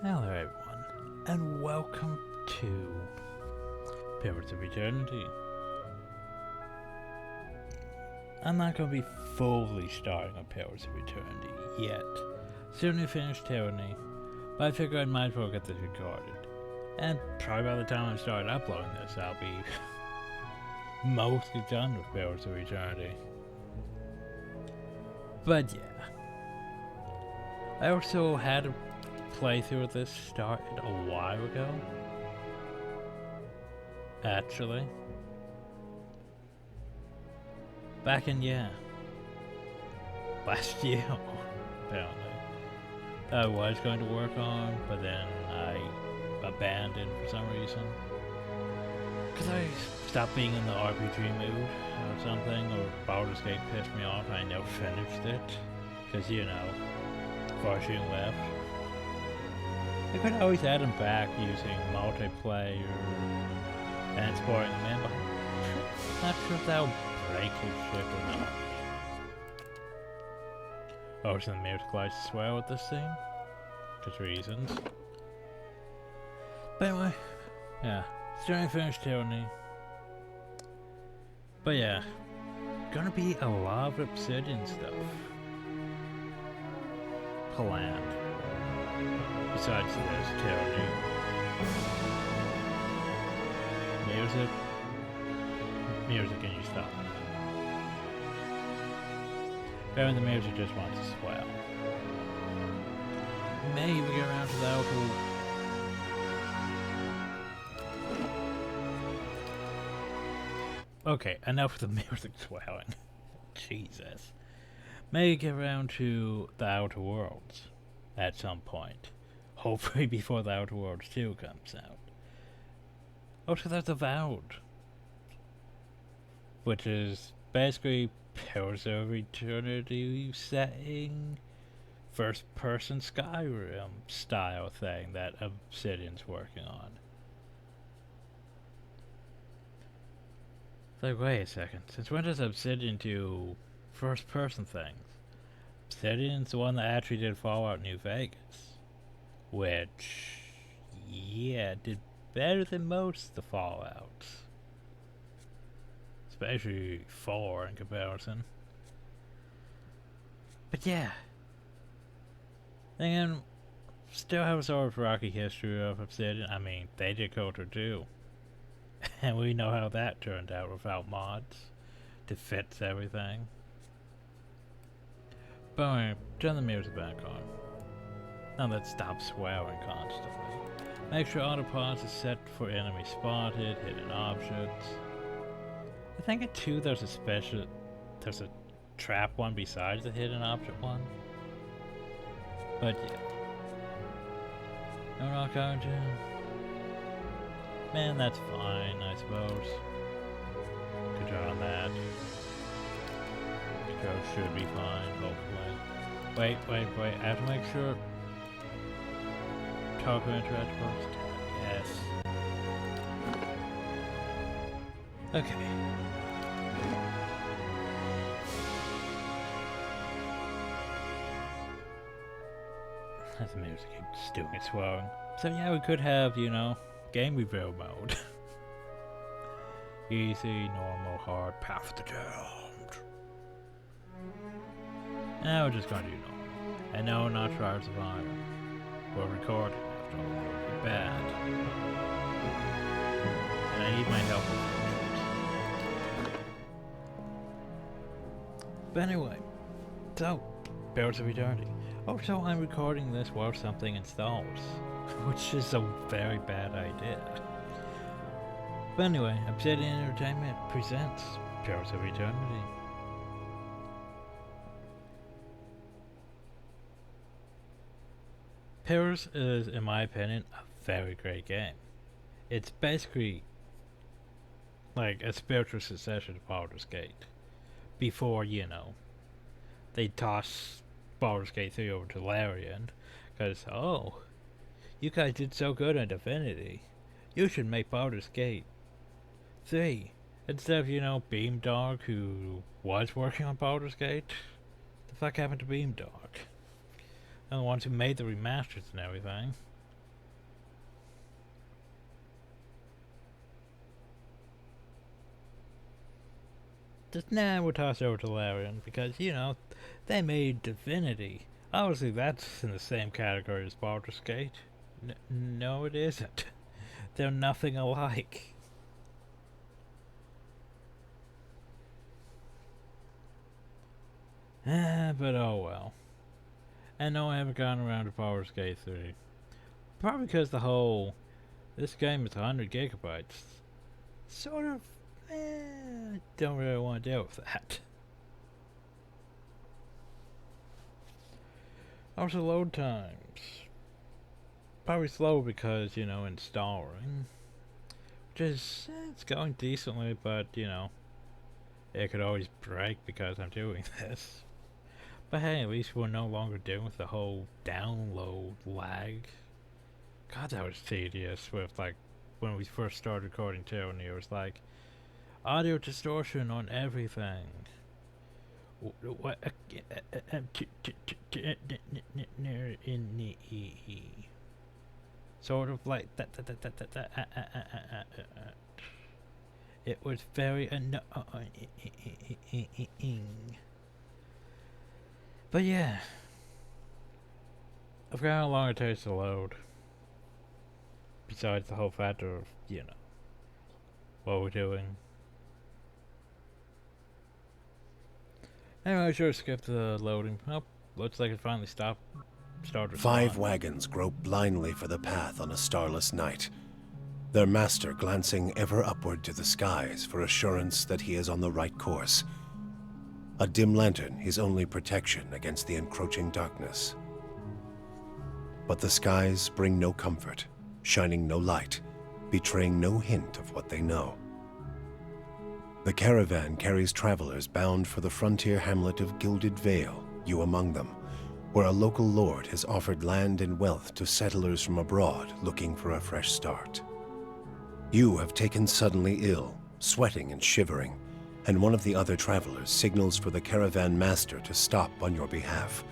Hello everyone, and welcome to Pillars of Eternity. I'm not going to be fully starting on Pillars of Eternity yet. Soon to finish Tyranny, but I figure I might as well get this recorded. And probably by the time I start uploading this, I'll be mostly done with Pillars of Eternity. But yeah. I also had a playthrough of this started a while ago. Actually. Back in, last year, apparently. That I was going to work on, but then I abandoned for some reason. Because I stopped being in the RPG mood or something, or Baldur's Gate pissed me off and I never finished it. Because, you know, fortune left. I could always add them back using multiplayer and exploring them in, but I'm not sure if that'll break his ship or not. Oh, so the music likes to swear with this thing? Because reasons. But anyway, yeah. Still ain't finished Tyranny. But yeah. Gonna be a lot of Obsidian stuff planned. Besides this, Tyranny. Music. Music, can you stop? Bearing the music just wants to swell. Maybe get around to the alcohol. Okay, enough of the music swelling. Jesus. Maybe get around to the Outer Worlds at some point. Hopefully before the Outer Worlds 2 comes out. Also, there's Avowed, which is basically Pillars of Eternity setting, first-person Skyrim style thing that Obsidian's working on. Like, wait a second, since when does Obsidian do first-person things? Obsidian's the one that actually did Fallout New Vegas, which, yeah, did better than most of the Fallouts. Especially 4 in comparison. But yeah. And still have a sort of rocky history of Obsidian. I mean, they did Coulter too. And we know how that turned out without mods to fix everything. But anyway, turn the music back on. Now let's stop swearing constantly. Make sure autopause is set for enemy spotted, hidden objects. I think at 2 there's a trap one besides the hidden object one. But yeah. No rock origin. Man, that's fine, I suppose. Control on that. Control should be fine, hopefully. Wait, I have to make sure. Talk interact post. Yes. Okay. As the music keeps doing its swelling. So yeah, we could have, you know, game review mode. Easy, normal, hard, path to damned. Now we're just gonna do normal. And no, not try to survive. We're recording after all, it would be bad. And I need my help with pictures. But anyway, so, Pillars of Eternity. Also, I'm recording this while something installs, which is a very bad idea. But anyway, Obsidian Entertainment presents Pillars of Eternity. Pillars is, in my opinion, a very great game. It's basically like a spiritual successor to Baldur's Gate. Before, you know, they toss Baldur's Gate 3 over to Larian, because, oh, you guys did so good on Divinity. You should make Baldur's Gate 3. Instead of, you know, Beamdog, who was working on Baldur's Gate. The fuck happened to Beamdog? And the ones who made the remasters and everything. just nah, we'll toss it over to Larian because, you know, they made Divinity. Obviously, that's in the same category as Baldur's Gate. No, it isn't. They're nothing alike. But oh well. And no, I haven't gotten around to Baldur's Gate 3. Probably because this game is 100 gigabytes. Sort of, don't really want to deal with that. Also, load times. Probably slow because, you know, installing. Which is, it's going decently, but, you know, it could always break because I'm doing this. But hey, at least we're no longer dealing with the whole download lag. God, that was tedious with, like, when we first started recording Tyranny, it was like, audio distortion on everything. What? Sort of like that. It was very annoying. But yeah, I forgot how long it takes to load. Besides the whole factor of, you know, what we're doing. Anyway, I sure skipped the loading. Oh, looks like it finally started. 5 wagons grope blindly for the path on a starless night, their master glancing ever upward to the skies for assurance that he is on the right course. A dim lantern his only protection against the encroaching darkness. But the skies bring no comfort, shining no light, betraying no hint of what they know. The caravan carries travelers bound for the frontier hamlet of Gilded Vale, you among them, where a local lord has offered land and wealth to settlers from abroad looking for a fresh start. You have taken suddenly ill, sweating and shivering, and one of the other travelers signals for the caravan master to stop on your behalf.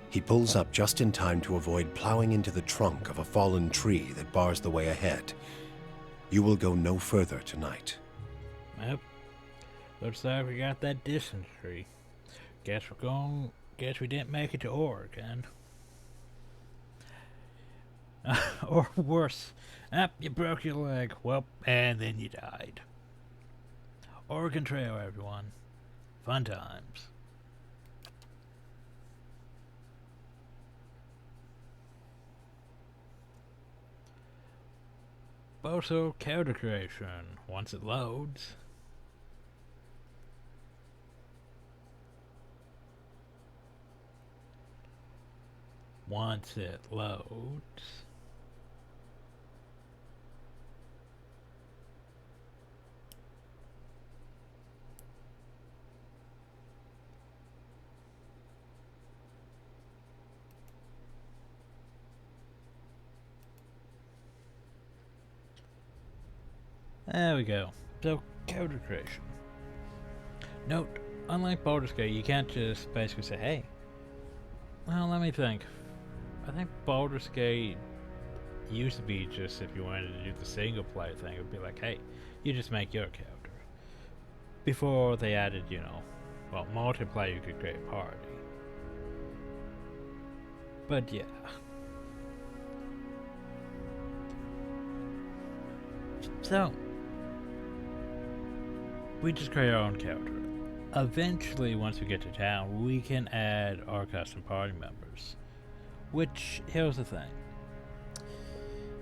He pulls up just in time to avoid plowing into the trunk of a fallen tree that bars the way ahead. You will go no further tonight. Yep. Looks like we got that dysentery. Guess we didn't make it to Oregon. Or worse. You broke your leg. Well, and then you died. Oregon Trail, everyone. Fun times. Also, character creation, once it loads. Once it loads. There we go. So, character creation. Note, unlike Baldur's Gate, you can't just basically say, hey, well, let me think. I think Baldur's Gate used to be just if you wanted to do the single player thing, it would be like, hey, you just make your character. Before they added, you know, well, multiplayer, you could create a party. But yeah. So, we just create our own character. Eventually, once we get to town, we can add our custom party members. Which, here's the thing.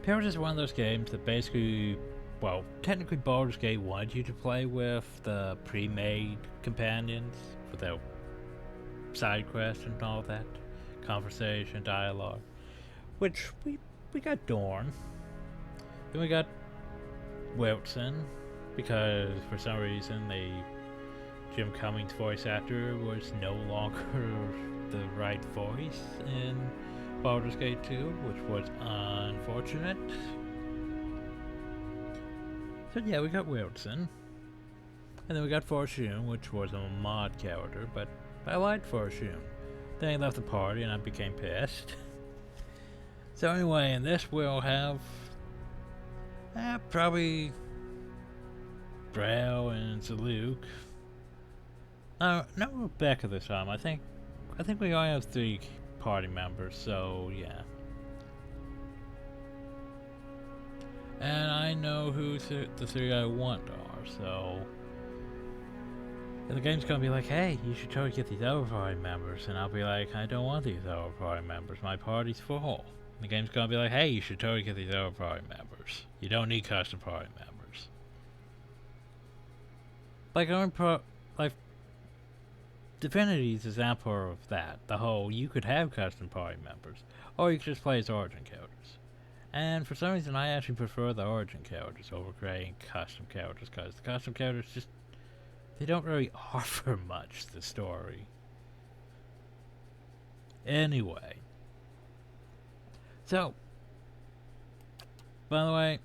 Paradise is one of those games that basically, well, technically Baldur's Gate wanted you to play with the pre-made companions for their side quests and all that. Conversation, dialogue. Which, we got Dorn. Then we got Wilson, because for some reason Jim Cummings' voice actor was no longer the right voice in Baldur's Gate 2, which was unfortunate. So yeah, we got Wilson. And then we got Fortune, which was a mod character, but I liked Fortune. Then he left the party and I became pissed. So anyway, in this we'll have probably Drow and Zaluk, No, not Rebecca this time. I think we only have 3 party members, so yeah. And I know who the 3 I want are, so the game's gonna be like, hey, you should totally get these other party members, and I'll be like, I don't want these other party members, my party's full. The game's gonna be like, hey, you should totally get these other party members. You don't need custom party members. Like Divinity's example of that. The whole, you could have custom party members, or you could just play as origin characters. And for some reason, I actually prefer the origin characters over creating custom characters, because the custom characters just, they don't really offer much to the story. Anyway. So, by the way,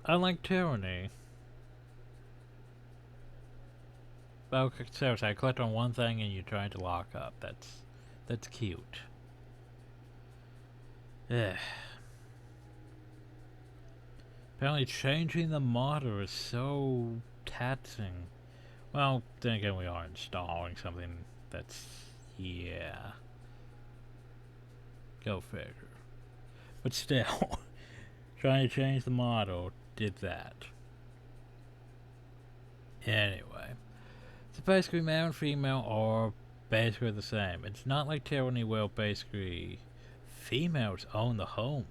unlike Tyranny, well, seriously, I clicked on one thing and you're trying to lock up. That's cute. Ugh. Apparently changing the modder is so taxing. Well, then again, we are installing something that's, yeah. Go figure. But still, trying to change the model did that. Anyway, so basically male and female are basically the same. It's not like Tyranny where basically females own the homes,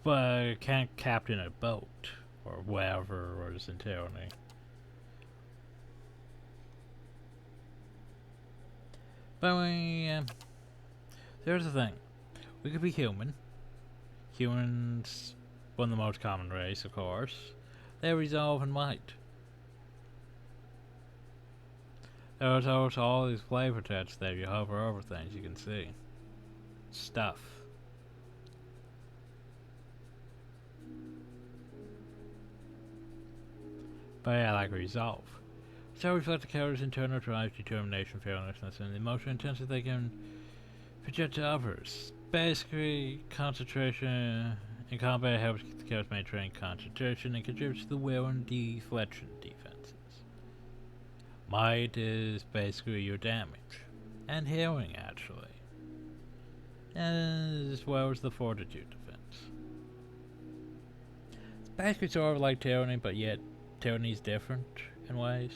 but can't captain a boat or whatever is in Tyranny. But here's the thing. We could be human. Humans, one of the most common race, of course. They resolve in might. There's also all these flavor tests that you hover over things you can see. Stuff. But yeah, like resolve. So reflect the character's internal drive, determination, fearlessness, and the emotional intensity they can project to others. Basically, concentration in combat helps the character maintain concentration and contributes to the will and deflection defenses. Might is basically your damage, and healing actually, as well as the fortitude defense. It's basically sort of like Tyranny, but yet Tyranny's different in ways.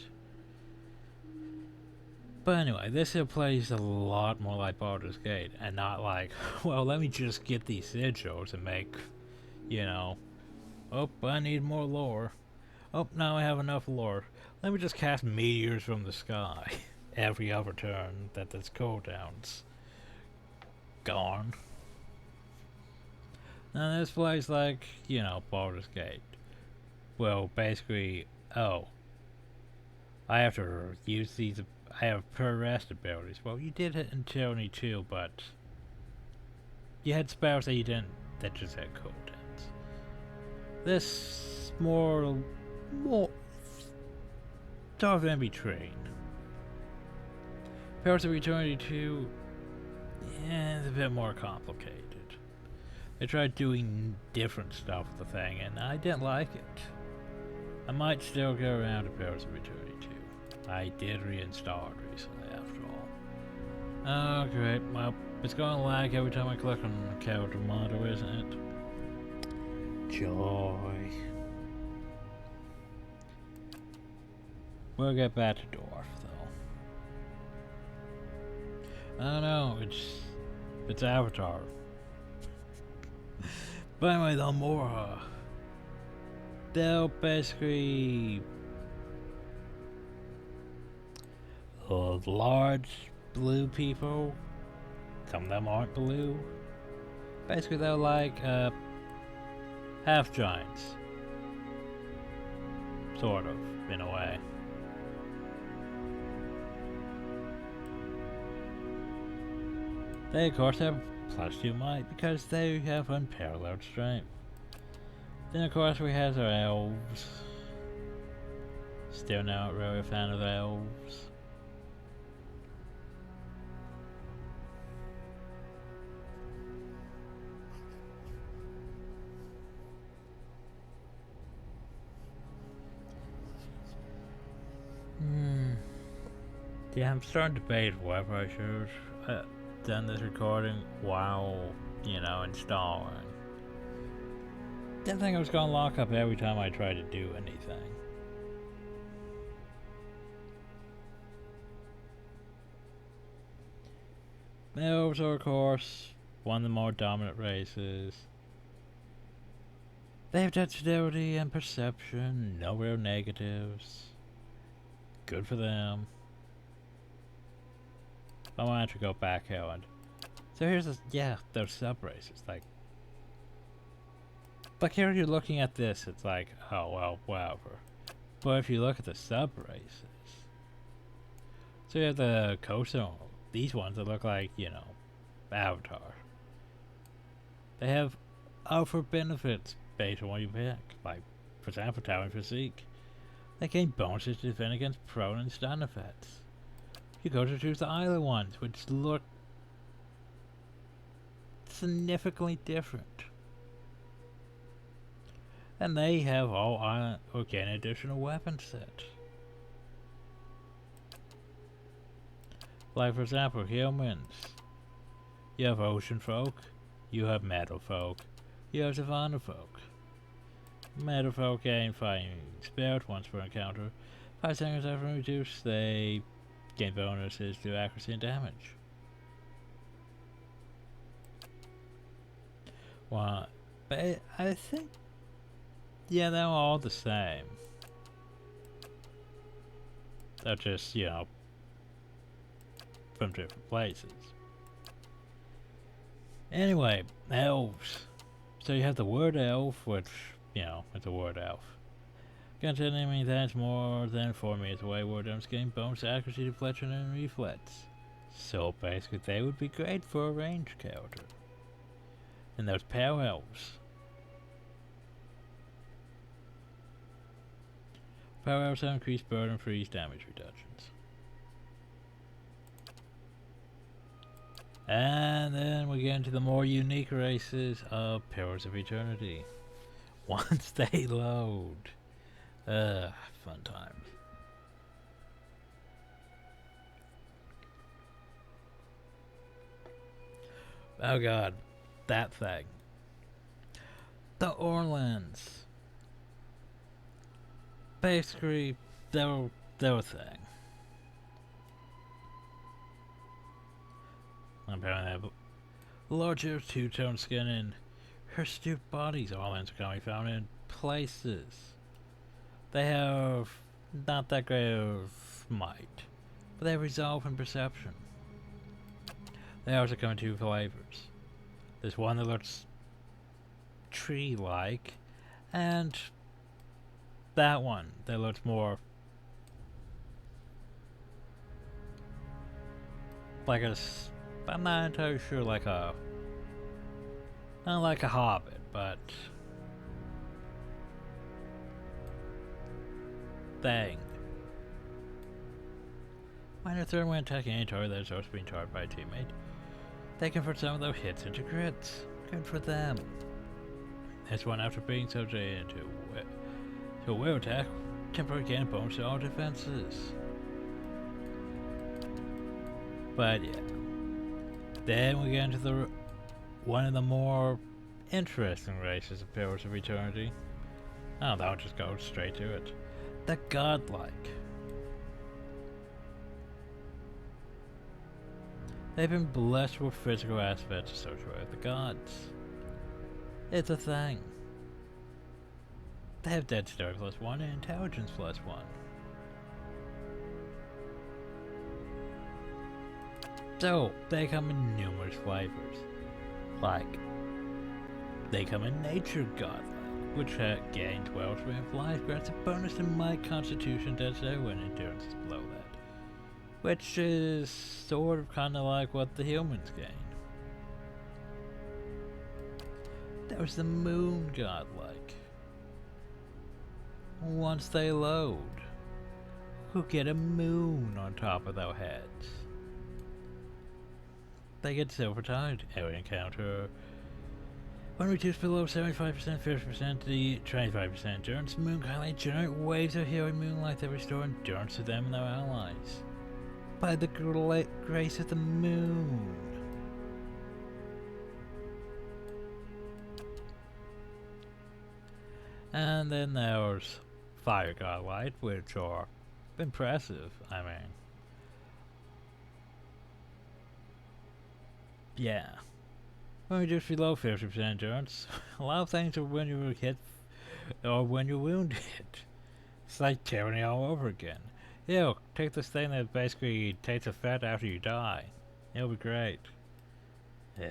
But anyway, this here plays a lot more like Baldur's Gate, and not like, well, let me just get these sigils and make, you know, oh, I need more lore. Oh, now I have enough lore. Let me just cast meteors from the sky every other turn that this cooldown's gone. Now this plays like, you know, Baldur's Gate. Well, basically, oh, I have to use these. I have per rest abilities. Well, you did it in Tyranny too, but you had spells that you didn't, that just had cooldowns. This more sort of in between. Pillars of Eternity 2, yeah, it's a bit more complicated. They tried doing different stuff with the thing, and I didn't like it. I might still go around to Pillars of Eternity 2. I did reinstall it recently, after all. Oh, great. Well, it's going to lag every time I click on the character model, isn't it? Joy. We'll get back to Dwarf, though. I don't know, it's Avatar. But anyway, the Mora, they'll basically large blue people. Some of them aren't blue. Basically, they're like half giants, sort of, in a way. They of course have +2 might because they have unparalleled strength. Then of course we have our elves. Still not really a fan of elves. Yeah, I'm starting to debate whether I should done this recording while, installing. Didn't think I was gonna lock up every time I tried to do anything. Elves are, of course, one of the more dominant races. They have dexterity and perception, no real negatives. Good for them. I want to go back here and... So here's this, those sub-races, like here you're looking at this, it's like, oh well, whatever. But if you look at the sub-races, so you have the coastal, these ones that look like, Avatar. They have other benefits based on what you pick, like, for example, Towering Physique. They gain bonuses to defend against prone and stun effects. You go to choose the island ones, which look significantly different. And they have all island or gain additional weapon sets. Like for example, humans. You have ocean folk, you have metal folk, you have savannah folk. Metal folk gain fighting spirit once per encounter. 5 seconds after reduced, they gain bonuses to accuracy and damage. Well, but I think, they're all the same. They're just, from different places. Anyway, elves. So you have the word elf, which, it's a word elf. Against an enemy that's more than 4 meters away, word elves gain bonus accuracy, deflection, and reflex. So basically, they would be great for a ranged character. And there's power elves. Power elves have increased burden, freeze, damage reductions. And then we get into the more unique races of Pillars of Eternity. Once they load. Fun times. Oh god, that thing. The Orlands. Basically, they're a thing. Apparently they have larger two-tone skin and hirsute bodies. Orlands are commonly found in places. They have not that great of might, but they have resolve and perception. They also come in 2 flavors. There's one that looks tree-like, and that one that looks more like I'm not entirely sure, not like a hobbit, but thing. Minor threat when attacking any target that is also being targeted by a teammate. They convert some of those hits into crits. Good for them. This one, after being subjected to a will attack, temporarily gain a bonus to all defenses. But yeah. Then we get into one of the more interesting races of Pillars of Eternity. Oh, that one just goes straight to it. The godlike. They've been blessed with physical aspects associated with the gods. It's a thing. They have dexterity +1 and intelligence +1. So, they come in numerous flavors. Like, they come in Nature Godlike, which gains 12 strength life, grants a bonus to might, constitution, dexterity, when endurance is below that. Which is sort of kind of like what the humans gain. There's the Moon Godlike. Once they load, we'll get a moon on top of their heads. They get silver tide every encounter. When reduced below 75%, 50% to the 25% endurance, Moon Godlike generate waves of healing moonlight that restore endurance to them and their allies. by the grace of the moon. And then there's Fire Godlight, which are impressive, I mean. Yeah. When you're just below 50% endurance, a lot of things are when you're hit or when you're wounded. It's like Tyranny all over again. Ew, take this thing that basically takes effect after you die. It'll be great. Yeah.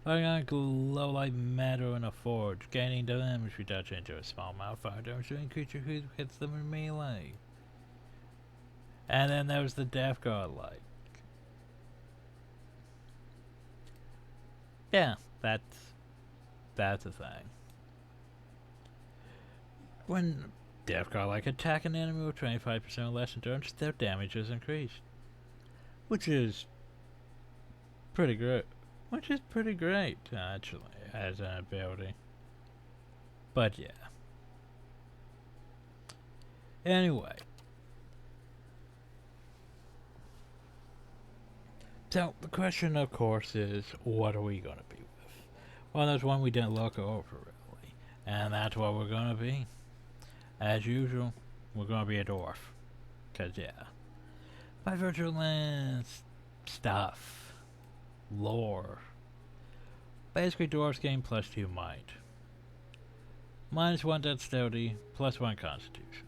Fighting on glow like matter in a forge, gaining damage reduction into a small amount of fire damage to any creature who hits them in melee. And then there's the Death Godlike. Yeah, that's a thing. When Death Godlike attack an enemy with 25% or less endurance, their damage is increased. Which is pretty great. Which is pretty great, actually, as an ability. But yeah. Anyway. So, the question, of course, is, what are we going to be with? Well, there's one we didn't look over, really. And that's what we're going to be. As usual, we're going to be a dwarf. Because, yeah. By virtual lands, stuff. Lore. Basically, dwarves gain +2 might. -1 dexterity, +1 constitution.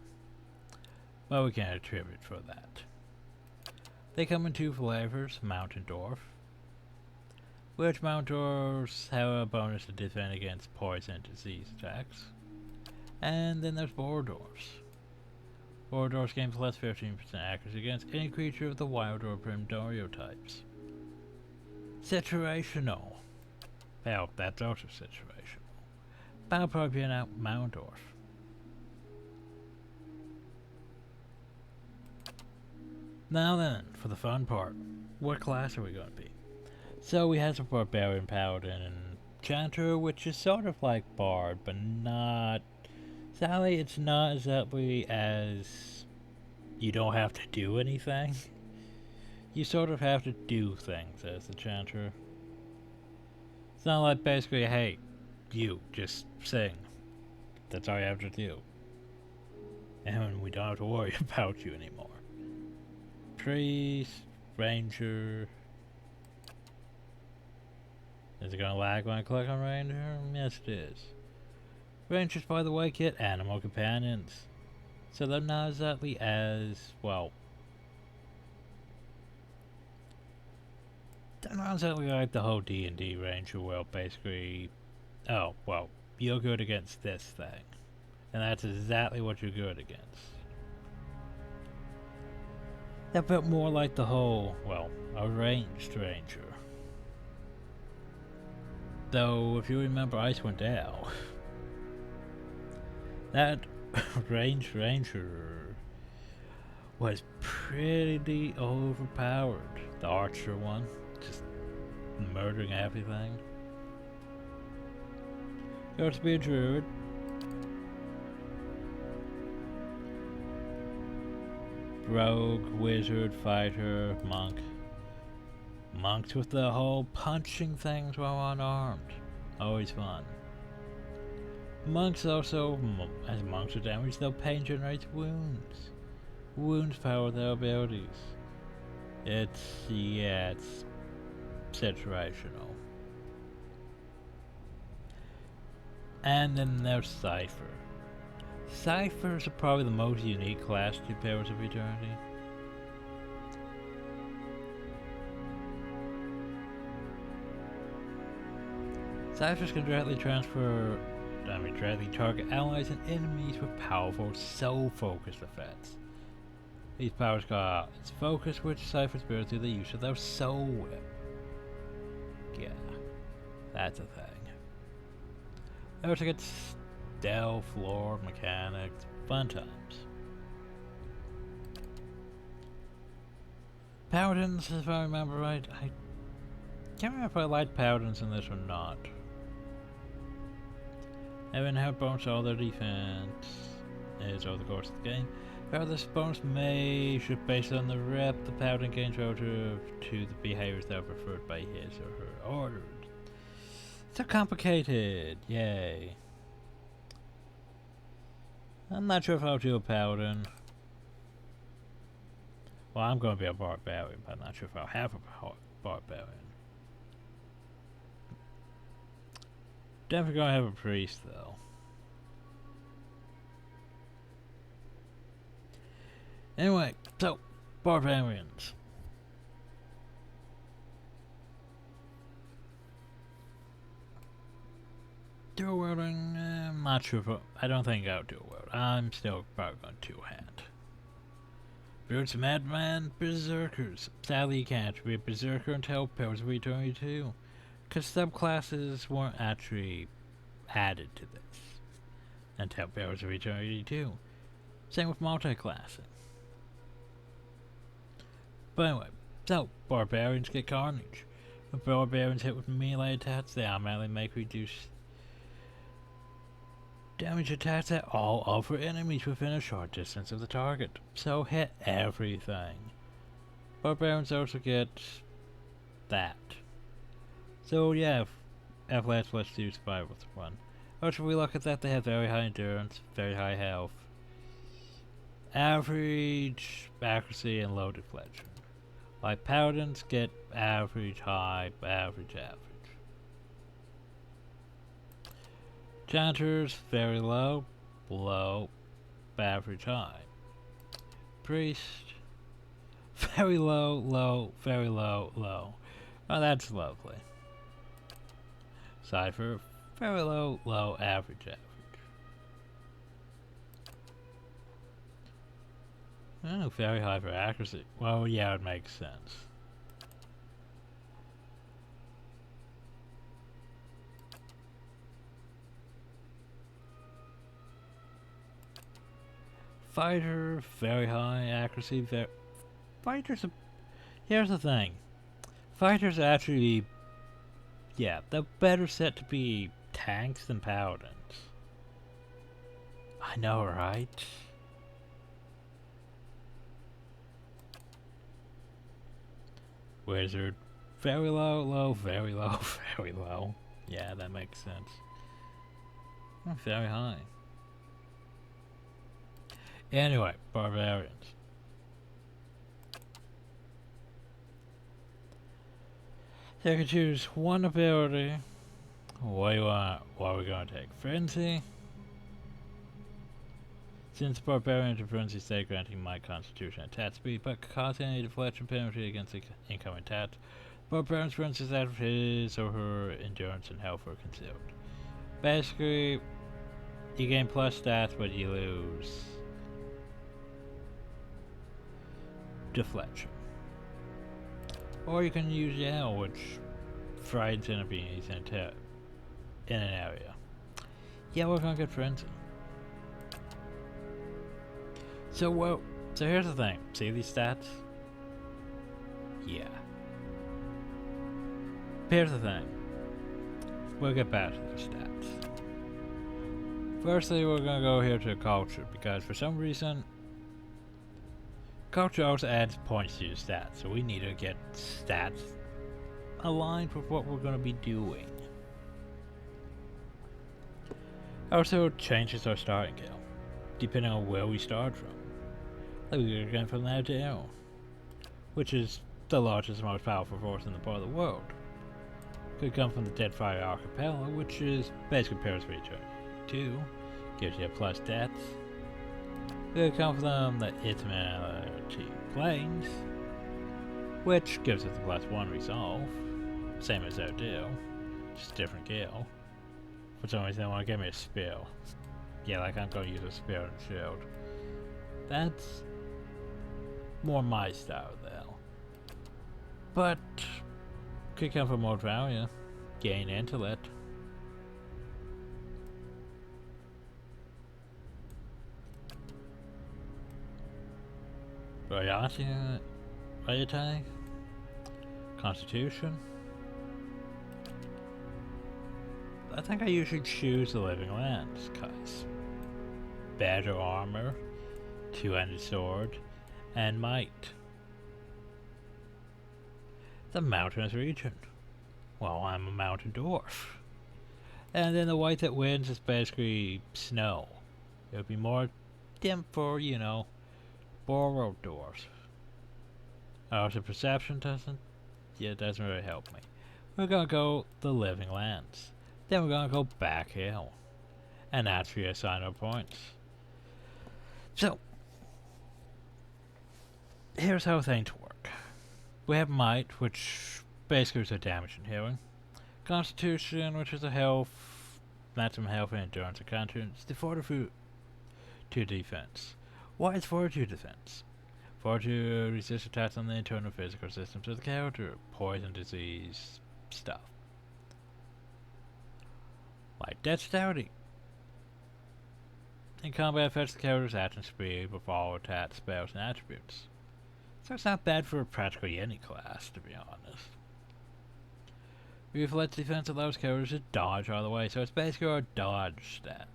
But we can't attribute for that. They come in 2 flavors, Mountain Dwarf, which Mountain Dwarfs have a bonus to defend against poison and disease attacks. And then there's Boar Dwarfs. Boar Dwarfs gain +15% accuracy against any creature of the Wild or Primordial types. Situational. Well, that's also situational. But I'll probably be an Mountain Dwarf. Now then, for the fun part. What class are we going to be? So we have some Barbarian, Paladin, and Enchanter, which is sort of like Bard, but not... Sadly, it's not exactly as... You don't have to do anything. You sort of have to do things as the Enchanter. It's not like basically, hey, you, just sing. That's all you have to do. And we don't have to worry about you anymore. Priest, Ranger. Is it gonna lag when I click on Ranger? Yes it is. Rangers, by the way, get animal companions. So they're not exactly as, well... They're not exactly like the whole D&D Ranger world, basically. Oh, well, you're good against this thing. And that's exactly what you're good against. They're a bit more like the whole, well, a ranged Ranger. Though, if you remember Icewind Dale, that ranged Ranger was pretty overpowered. The Archer one, just murdering everything. You have to be a druid. Rogue, wizard, fighter, monk. Monks with the whole punching things while unarmed. Always fun. Monks also, as monks are damaged, they'll pain generates wounds. Wounds power their abilities. It's situational. And then there's Cypher. Cyphers are probably the most unique class to Pillars of Eternity. Cyphers can directly directly target allies and enemies with powerful soul-focused effects. These powers got its focus, which Cyphers build through the use of their soul whip. Yeah, that's a thing. They also get stealth, lore, mechanics, fun times. Paladins, if I remember right, I can't remember if I liked Paladins in this or not. They have bonus all their defense is over the course of the game. Well, this bonus may shift based on the rep the paladin gains relative to the behaviors that are preferred by his or her orders. So complicated, yay. I'm not sure if I'll do a paladin. Well, I'm going to be a barbarian, but I'm not sure if I'll have a barbarian. Definitely going to have a priest, though. Anyway, so, barbarians. Dual wielding, I'm not sure if I don't think I'll dual wield. I'm still probably going two-hand. Birds of Madman, Berserkers. Sadly, you can't be a Berserker until Pillars of Eternity 2, because subclasses weren't actually added to this until Pillars of Eternity 2. Same with multi-classing. But anyway, so, Barbarians get Carnage. When Barbarians hit with melee attacks, they automatically make reduced damage attacks at all other enemies within a short distance of the target. So hit everything. Barbarians also get that. So yeah, let's do survival one. Also, if we look at that, they have very high endurance, very high health, average accuracy, and low deflection. Like paladins get average, high, average. Janitors, very low, average, high. Priest, very low, very low. Oh, that's lovely. Cypher, very low, average. Oh, very high for accuracy. Well, yeah, it makes sense. Fighter, very high accuracy. Fighters. Here's the thing. Fighters actually, yeah, they're better set to be tanks than paladins. I know, right? Wizard, very low, very low, very low. Yeah, that makes sense. Very high. Anyway, Barbarians. So you can choose one ability. What do you want? What are we going to take? Frenzy? Since Barbarian to Frenzy state granting my constitution attack speed, but causing a deflection penalty against the incoming attack, Barbarian's Frenzy's after his or her endurance and health are concealed. Basically, you gain plus stats, but you lose deflection. Or you can use Yell, which frightens enemies in an area. Yeah, we're gonna get Frenzy. So here's the thing. See these stats? Yeah. Here's the thing. We'll get back to the stats. Firstly, we're gonna go here to culture, because for some reason culture also adds points to your stats, so we need to get stats aligned with what we're going to be doing. Also changes our starting skill, depending on where we start from. Like we're going from there to L, which is the largest and most powerful force in the part of the world. Could come from the Deadfire Archipelago, which is basically Pillars of Eternity 2, gives you a plus stats. Could come from the Eternity Plains, which gives us the plus 1 resolve, same as Odile, just different gear. For some reason they want to give me a spell. Yeah, like I'm going to use a spell and shield. That's more my style though. But could come from more value, gain intellect. Variety, Constitution. I think I usually choose the Living Lands, cause better armor, two-handed sword, and might. The mountainous region. Well, I'm a mountain dwarf. And then the white that wins is basically snow. It would be more dim for, you know, borrowed dwarfs. Oh, so perception doesn't? Yeah, it doesn't really help me. We're gonna go the living lands. Then we're gonna go back hill. And that's where you assign our points. So, here's how things work. We have might, which basically is a damage and healing. Constitution, which is a health, maximum health and endurance and conscience. The fortitude to defense. What is fortitude defense? Fortitude resists attacks on the internal physical systems of the character. Poison, disease, stuff. Like dexterity. In combat affects the character's action speed with all attack spells and attributes. So it's not bad for practically any class, to be honest. Reflex defense allows characters to dodge all the way, so it's basically our dodge stat.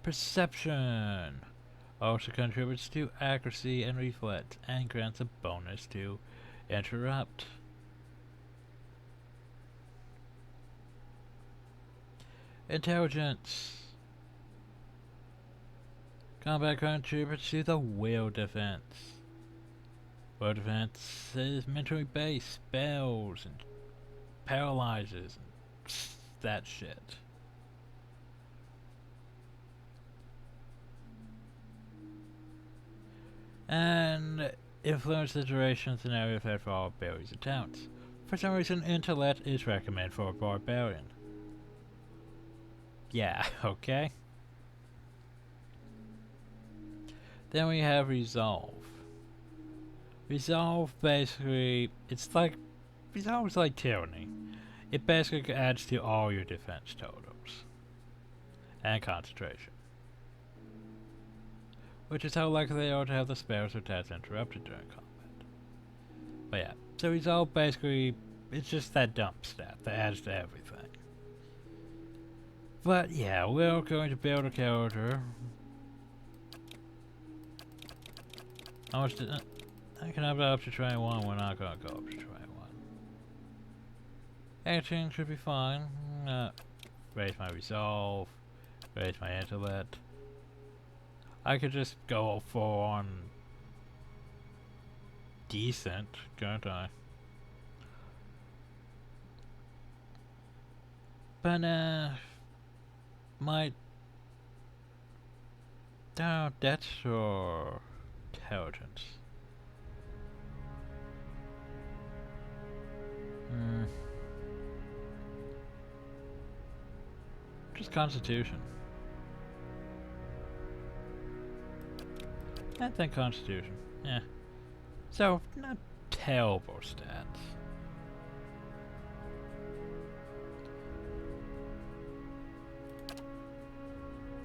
Perception also contributes to accuracy and reflex, and grants a bonus to interrupt. Intelligence. Combat contributes to the will defense. Will defense is mentally based spells and paralyzes and that shit. And influence the duration of scenario effect for all abilities and talents. For some reason, intellect is recommended for a barbarian. Yeah, okay. Then we have resolve. Resolve basically, resolve is like tyranny. It basically adds to all your defense totals. And concentration. Which is how likely they are to have the spells or attacks interrupted during combat. But yeah, so resolve basically, it's just that dump stat that adds to everything. But yeah, we're going to build a character. How much did I can have it up to 21, we're not gonna go up to 21. 18 should be fine. Raise my resolve, raise my intellect. I could just go for on decent, can't I? But might that's your intelligence. Just constitution. I think constitution. Yeah. So not terrible stats.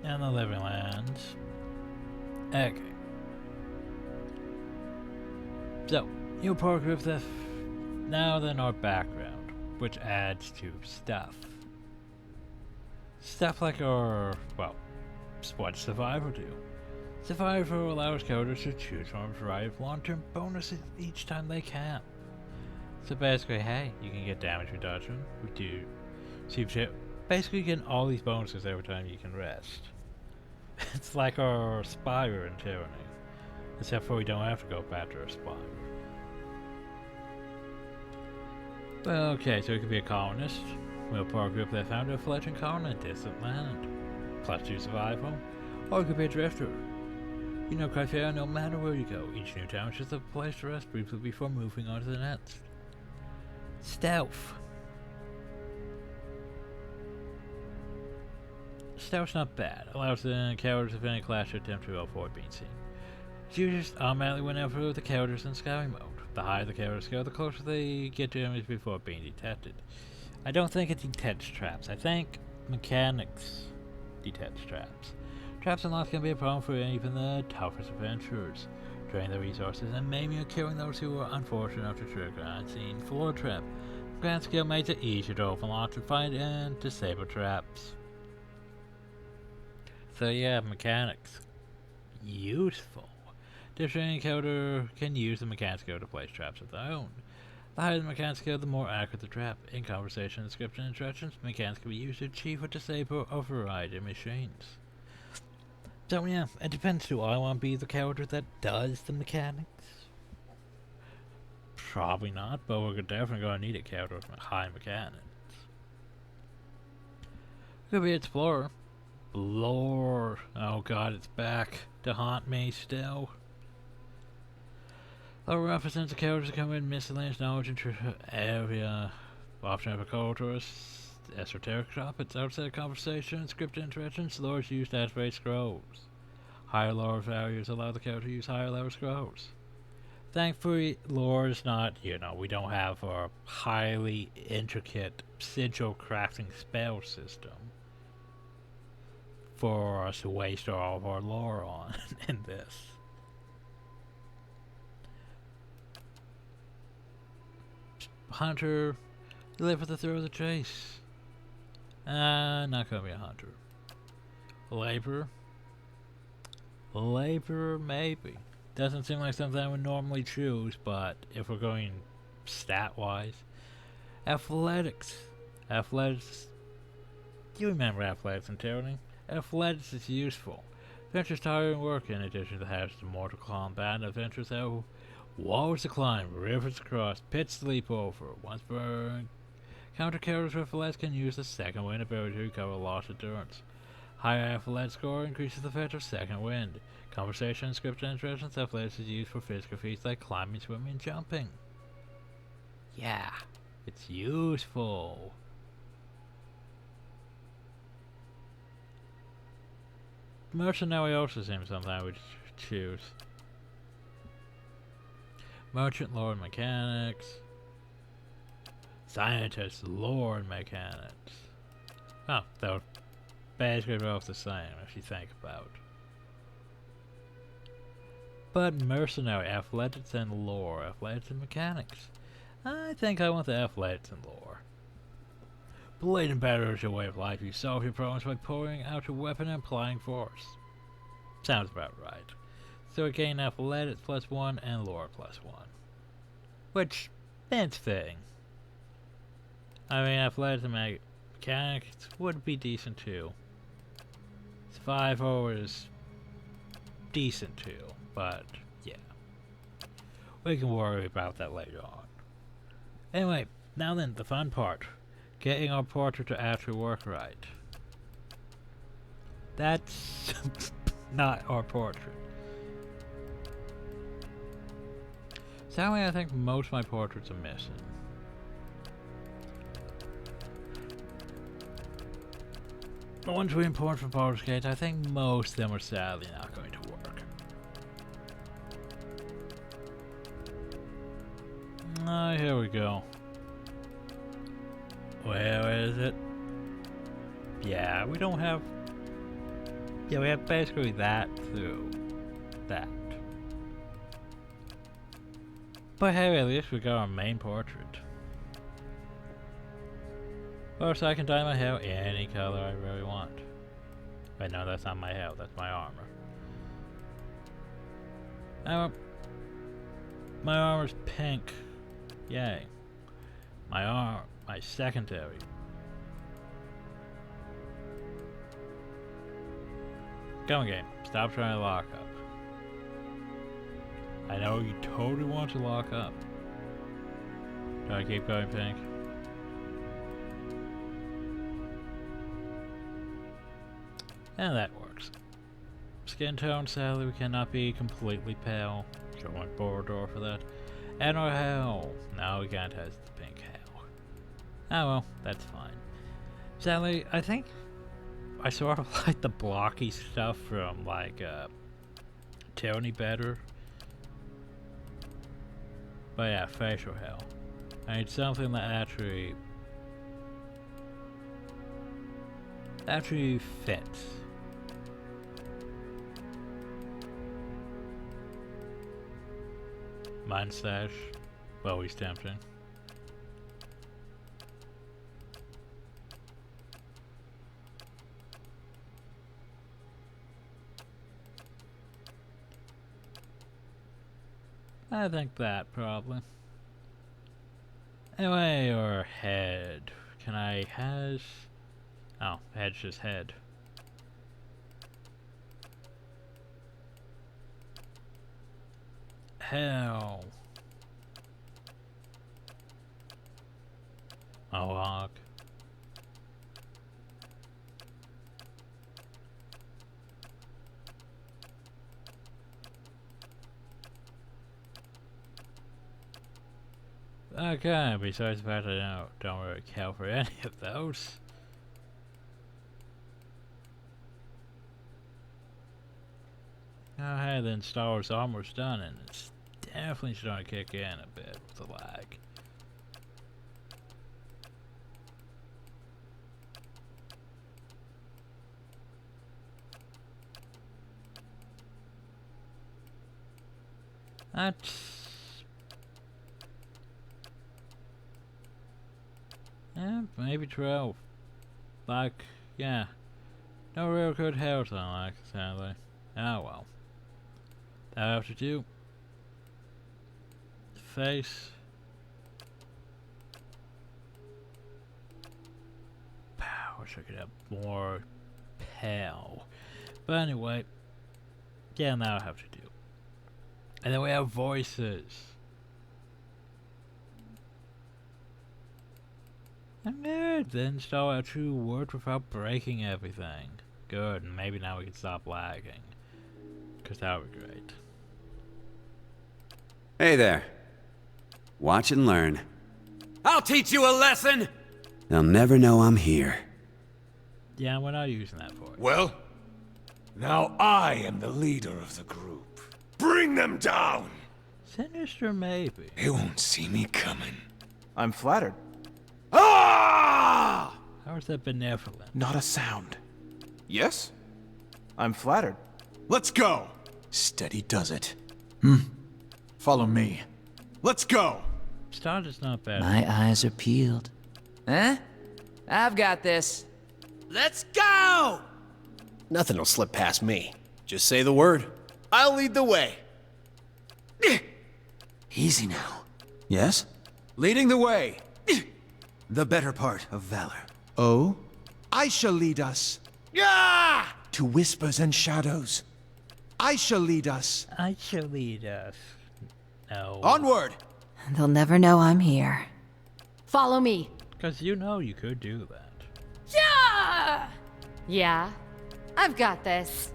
And the living lands. Okay. So, you'll progress this now then our background, which adds to stuff. Stuff like our, well, what Survivor do. Survivor allows characters to choose from a variety of long-term bonuses each time they camp. So basically, hey, you can get damage reduction, basically getting all these bonuses every time you can rest. It's like our Spire in Tyranny, except for we don't have to go back to our Spire. Okay, so we could be a colonist. We'll power group that found a fledgling colony in a distant land. +2 survival. Or it could be a drifter. You know criteria no matter where you go. Each new town is just a place to rest briefly before moving on to the next. Stealth. Stealth's not bad. Allows the characters of any class to attempt to avoid being seen. Users automatically whenever the characters in scouting mode. The higher the characters go, the closer they get to enemies before being detected. I don't think it detects traps. I think mechanics detects traps. Traps and locks can be a problem for even the toughest adventurers. Drain the resources and maiming or killing those who are unfortunate enough to trigger an unseen floor trap. Grand skill makes it easier to open locks and find and disable traps. So yeah, mechanics. Useful. The training coder can use the mechanics code to place traps of their own. The higher the mechanics code, the more accurate the trap. In conversation, description, and instructions, mechanics can be used to achieve or disable or override in machines. So yeah, it depends. Do I want to be the character that does the mechanics? Probably not, but we're definitely going to need a character with high mechanics. Could be Explorer. Lore. Oh god, it's back to haunt me still. Lore represents the characters that come in miscellaneous knowledge into area. Option of a culturist. Esoteric shop. It's outside conversation, scripted interactions. Lore is used as base scrolls. Higher lore values allow the character to use higher level scrolls. Thankfully, lore is not, we don't have a highly intricate sigil crafting spell system for us to waste all of our lore on in this. Hunter, you live for the thrill of the chase. Not gonna be a hunter. Labor, maybe. Doesn't seem like something I would normally choose, but if we're going stat-wise. Athletics. Do you remember athletics in Tyranny? Athletics is useful. Adventures tiring work in addition to the hazards of mortal combat. Adventures have walls to climb, rivers to cross, pits to leap over. Once per counter characters with athletics can use the second wind ability to recover lost endurance. Higher athletic score increases the effect of second wind. Conversation, script, and instructions. Athletics is used for physical feats like climbing, swimming, and jumping. Yeah, it's useful. Mercenary also seems something I would choose. Merchant, lore, and mechanics. Scientist, lore, and mechanics. Oh, that would basically both the same if you think about it. But mercenary, athletics and lore, athletics and mechanics. I think I want the athletics and lore. Blatant battle is your way of life. You solve your problems by pouring out your weapon and applying force. Sounds about right. So we gain athletics +1 and lore +1. Which, it's fitting. I mean, athletics and mechanics would be decent too. Survival is decent too. But, yeah. We can worry about that later on. Anyway, now then, the fun part. Getting our portrait to actually work right. That's not our portrait. Sadly, I think most of my portraits are missing. The ones we import from Baldur's Gate, I think most of them are sadly not going to work. Here we go. Where is it? Yeah, we don't have... Yeah, we have basically that through that. But hey, at least we got our main portrait. First, I can dye my hair any color I really want. Wait, no, that's not my hair, that's my armor. My armor's pink. Yay. My secondary. Come on, game. Stop trying to lock up. I know you totally want to lock up. Do I keep going pink? And that works. Skin tone, sadly, we cannot be completely pale. Going Borodor for that. And our hair. No, we can't have the pink hair. Oh well, that's fine. Sadly, I think I sort of like the blocky stuff from like Tyranny better. But yeah, facial hair. I need something that actually fits. Mustache, always tempting. I think that, probably. Anyway, or head. Can I has... Oh, head's just head. Hell. Mohawk. Okay, besides the fact I don't really care for any of those. Oh hey, then Star Wars Armor's done, and it's definitely starting to kick in a bit with the lag. That's... yeah, maybe 12. Like, yeah. No real good health on like, sadly. Oh well. That have to do. Face. Pow, wish I could have more pale. But anyway. Yeah, that'll have to do. And then we have voices. I'm good. Then install our true word without breaking everything. Good, and maybe now we can stop lagging. Cause that would be great. Hey there. Watch and learn. I'll teach you a lesson! They'll never know I'm here. Yeah, we're not using that for it. Well, now I am the leader of the group. Bring them down! Sinister, maybe. They won't see me coming. I'm flattered. Ah! How is that benevolent? Not a sound. Yes? I'm flattered. Let's go! Steady does it. Follow me. Let's go! Starter's not bad. My eyes are peeled. Huh? I've got this. Let's go! Nothing will slip past me. Just say the word. I'll lead the way. Easy now. Yes? Leading the way. The better part of valor. Oh? I shall lead us. Yeah! To whispers and shadows. I shall lead us. I shall lead us. No. Onward! They'll never know I'm here. Follow me. Because you know you could do that. Yeah! Yeah, I've got this.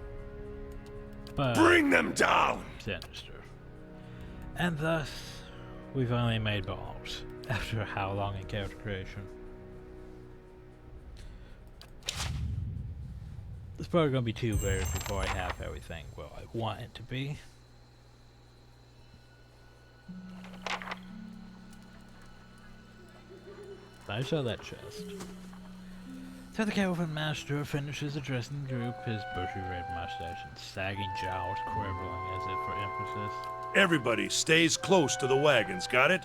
But Bring them down! sinister. And thus, we've only made bombs. After how long in character creation? It's probably gonna be 2 years before I have everything well I want it to be. I saw that chest. So the Kelvin Master finishes addressing the group, his bushy red mustache and sagging jowls quivering as if for emphasis. Everybody stays close to the wagons, got it?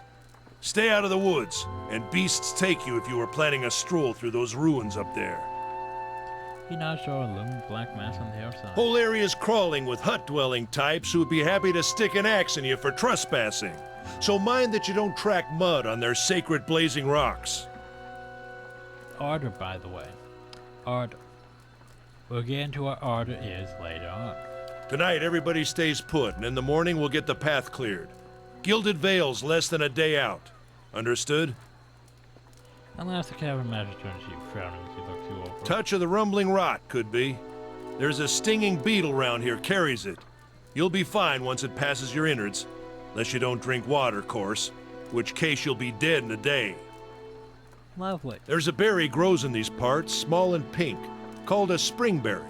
Stay out of the woods, and beasts take you if you are planning a stroll through those ruins up there. He nods to a looming black mass on the outside. Whole area's crawling with hut-dwelling types who would be happy to stick an axe in you for trespassing. So mind that you don't track mud on their sacred blazing rocks. Order, by the way. Order. We'll get into what order is later on. Tonight, everybody stays put, and in the morning we'll get the path cleared. Gilded Vale's less than a day out. Understood? Unless the Kelvin Master turns to you, frowning as you look you over. Touch of the rumbling rot, could be. There's a stinging beetle round here, carries it. You'll be fine once it passes your innards. Unless you don't drink water, course. Which case you'll be dead in a day. Lovely. There's a berry grows in these parts, small and pink, called a springberry.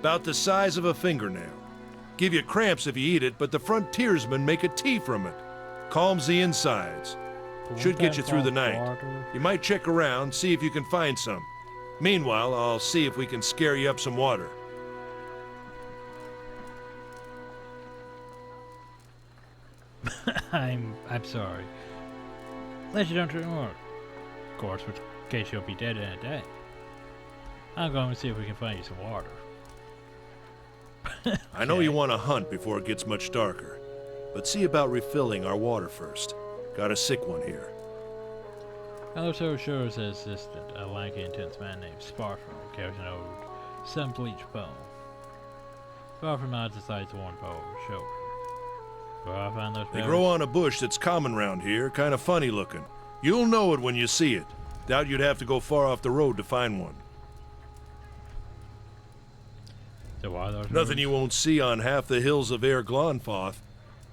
About the size of a fingernail. Give you cramps if you eat it, but the frontiersmen make a tea from it. Calms the insides. Should get you through the night. Water. You might check around, see if you can find some. Meanwhile, I'll see if we can scare you up some water. I'm sorry. Unless you don't drink more. Of course, which case you'll be dead in a day. I'm going to see if we can find you some water. I know you want to hunt before it gets much darker. But see about refilling our water first. Got a sick one here. Also assures his assistant, a lanky, intense man named Cypher, carries an old sun-bleached bow. Cypher nods aside to one bow over his shoulder. Where I find those They berries? grow on a bush that's common round here, kind of funny looking. You'll know it when you see it. Doubt you'd have to go far off the road to find one. So why are those Nothing berries? you won't see on half the hills of Air Glonfoth.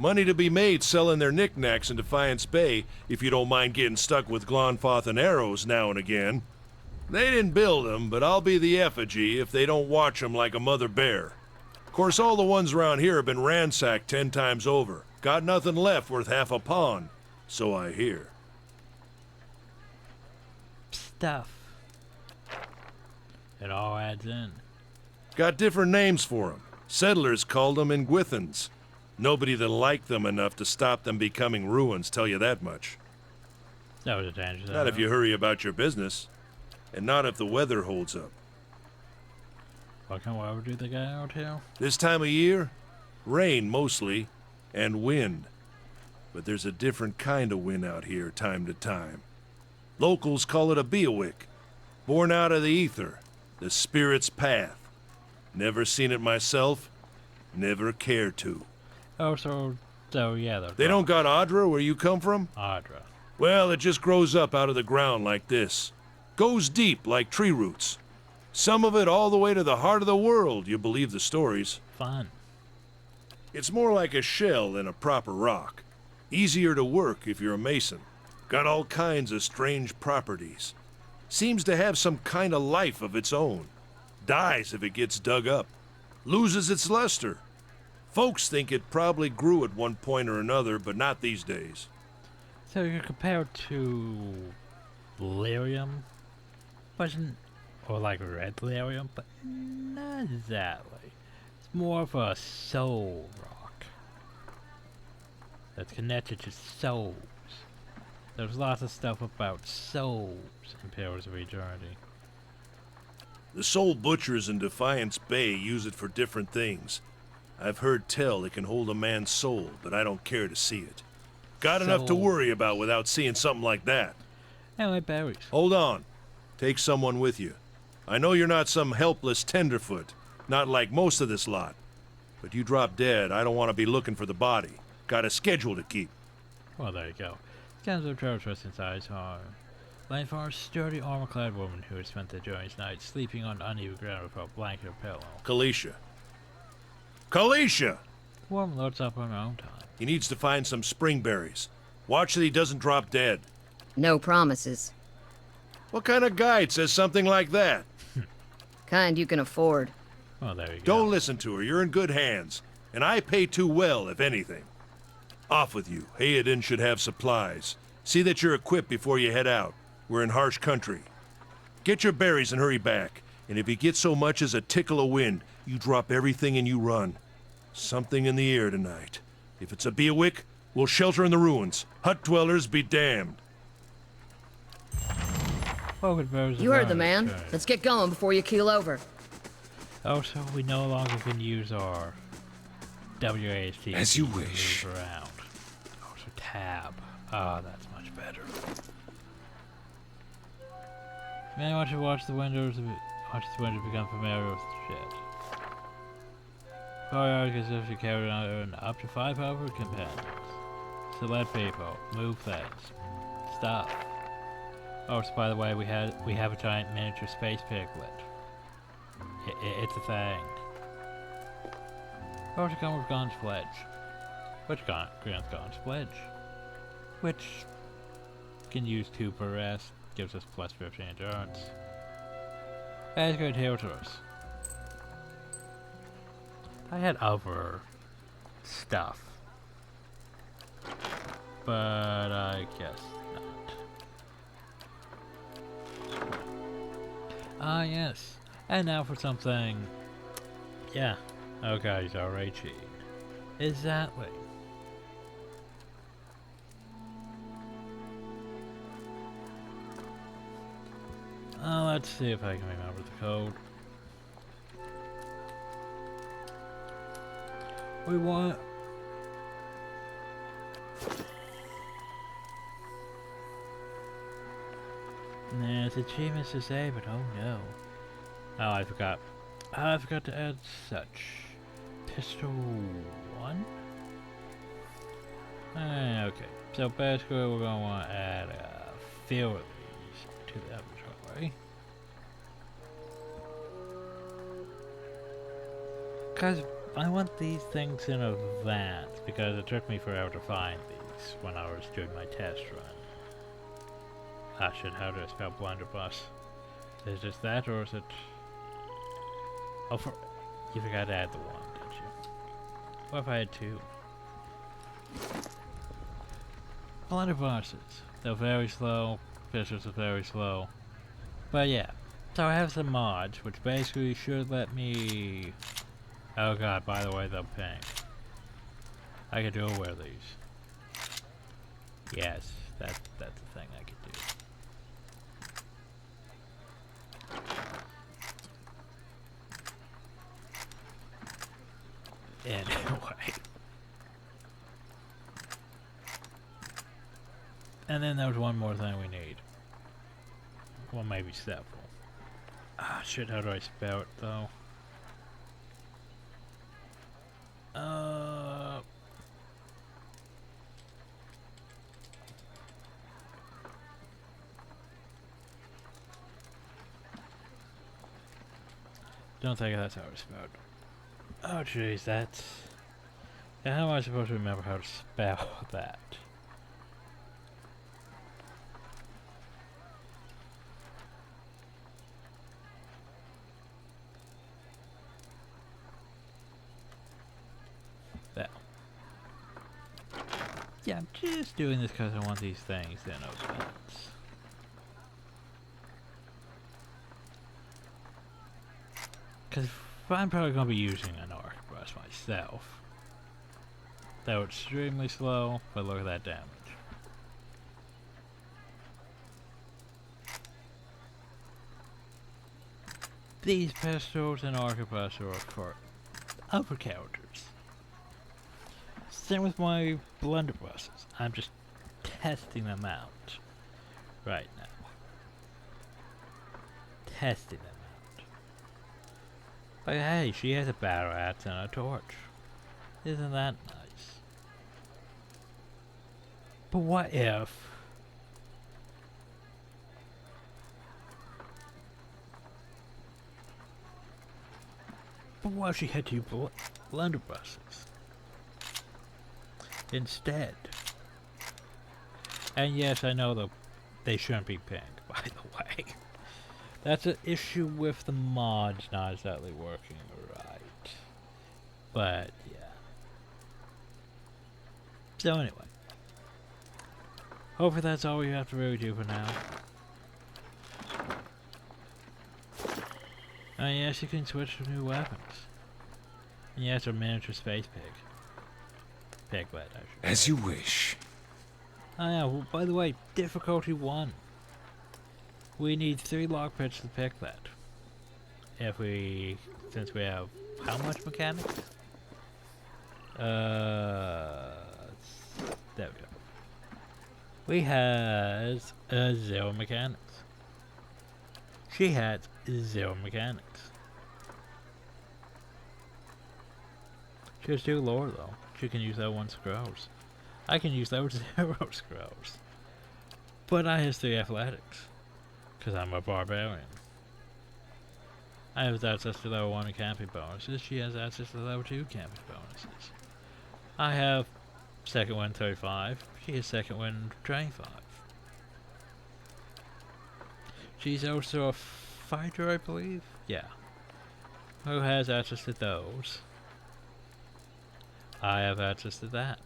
Money to be made selling their knickknacks in Defiance Bay if you don't mind getting stuck with Glonfoth and arrows now and again. They didn't build 'em, but I'll be the effigy if they don't watch 'em like a mother bear. Of course, all the ones around here have been ransacked 10 times over. Got nothing left worth half a pawn, so I hear. Stuff. It all adds in. Got different names for 'em. Settlers called 'em Ingwithans. Nobody that liked them enough to stop them becoming ruins, tell you that much. That was a tangent. Not if you hurry about your business. And not if the weather holds up. What kind of weather do they get out here? This time of year, rain mostly, and wind. But there's a different kind of wind out here time to time. Locals call it a beawick, born out of the ether, the spirit's path. Never seen it myself, never cared to. Oh, so yeah, They don't got Adra where you come from? Adra. Well, it just grows up out of the ground like this. Goes deep like tree roots. Some of it all the way to the heart of the world, you believe the stories. Fun. It's more like a shell than a proper rock. Easier to work if you're a mason. Got all kinds of strange properties. Seems to have some kind of life of its own. Dies if it gets dug up. Loses its luster. Folks think it probably grew at one point or another, but not these days. So you're compared to lyrium, or like red lyrium, but not exactly. It's more of a soul rock that's connected to souls. There's lots of stuff about souls in Pillars of Eternity. The soul butchers in Defiance Bay use it for different things. I've heard tell it can hold a man's soul, but I don't care to see it. Got enough to worry about without seeing something like that. And my berries. Hold on. Take someone with you. I know you're not some helpless tenderfoot, not like most of this lot. But you drop dead, I don't want to be looking for the body. Got a schedule to keep. Well, there you go. Scans of Charles rest inside his home. Laying for a sturdy, armor-clad woman who has spent the journey's night sleeping on uneven ground with a blanket or pillow. Kalisha. Kalisha! The woman loads up on her own time. He needs to find some springberries. Watch that he doesn't drop dead. No promises. What kind of guide says something like that? Kind you can afford. Well, there you go. Don't listen to her. You're in good hands. And I pay too well, if anything. Off with you. Hayden should have supplies. See that you're equipped before you head out. We're in harsh country. Get your berries and hurry back. And if you get so much as a tickle of wind, you drop everything and you run. Something in the air tonight. If it's a beawick, we'll shelter in the ruins. Hut dwellers be damned. You heard the man. Let's get going before you keel over. Also, we no longer can use our WASD As you to wish. move around. Also, tab. Ah, that's much better. Man, once you watch the windows become familiar with shit. Barbarian is if you carry on up to 5 other companions. Select people, move things, stuff. Oh, so by the way, we have a giant miniature space piglet. It's a thing. Or to come with Gon's Pledge. Which grants Gon's Pledge. Which can use 2 per rest, gives us plus 15 endurance. That's good heal to us. I had other stuff, but I guess not. Ah, yes. And now for something. Yeah. Okay, he's already cheating. Exactly. Let's see if I can remember the code. We want There's achievements to say, but oh no. Oh, I forgot. I forgot to add such. Pistol 1? Okay, so basically we're going to want to add a few of these to the inventory. Because I want these things in advance, because it took me forever to find these when I was doing my test run. Ah shit, how do I spell blunderbuss? Is it that, or is it... Oh, you forgot to add the one, did you? What if I had two? Blunderbusses. They're very slow. Pistols are very slow. But yeah. So I have some mods, which basically should let me... Oh god, by the way, they're pink. I could dual wear these. Yes, that's the thing I could do. Anyway. And then there's one more thing we need. Well, maybe several. Ah, shit, how do I spell it, though? Don't think that's how it's spelled. Oh jeez, that's... Yeah, how am I supposed to remember how to spell that? There. Yeah, I'm just doing this because I want these things in advance. Because I'm probably going to be using an arquebus myself. They're extremely slow, but look at that damage. These pistols and arquebus are for upper characters. Same with my blunderbusses. I'm just testing them out right now. Testing them out. But hey, she has a battle axe and a torch. Isn't that nice? But what if... But what if she had two blunderbusses instead? And yes, I know they shouldn't be pink, by the way. That's an issue with the mods not exactly working right. But, yeah. So anyway. Hopefully that's all we have to really do for now. And yes, you can switch to new weapons. And yes, a miniature space pig. Piglet, I should say. As you wish. Oh yeah, well, by the way, difficulty 1. We need 3 lockpicks to pick that. Since we have how much mechanics? There we go. We has 0 mechanics. She has 0 mechanics. She has 2 lore though. She can use that 1 scrolls. I can use those 0 scrolls. But I has 3 athletics. Because I'm a barbarian. I have access to level 1 camping bonuses. She has access to level 2 camping bonuses. I have second wind 35. She has second wind 25. She's also a fighter, I believe? Yeah. Who has access to those? I have access to that.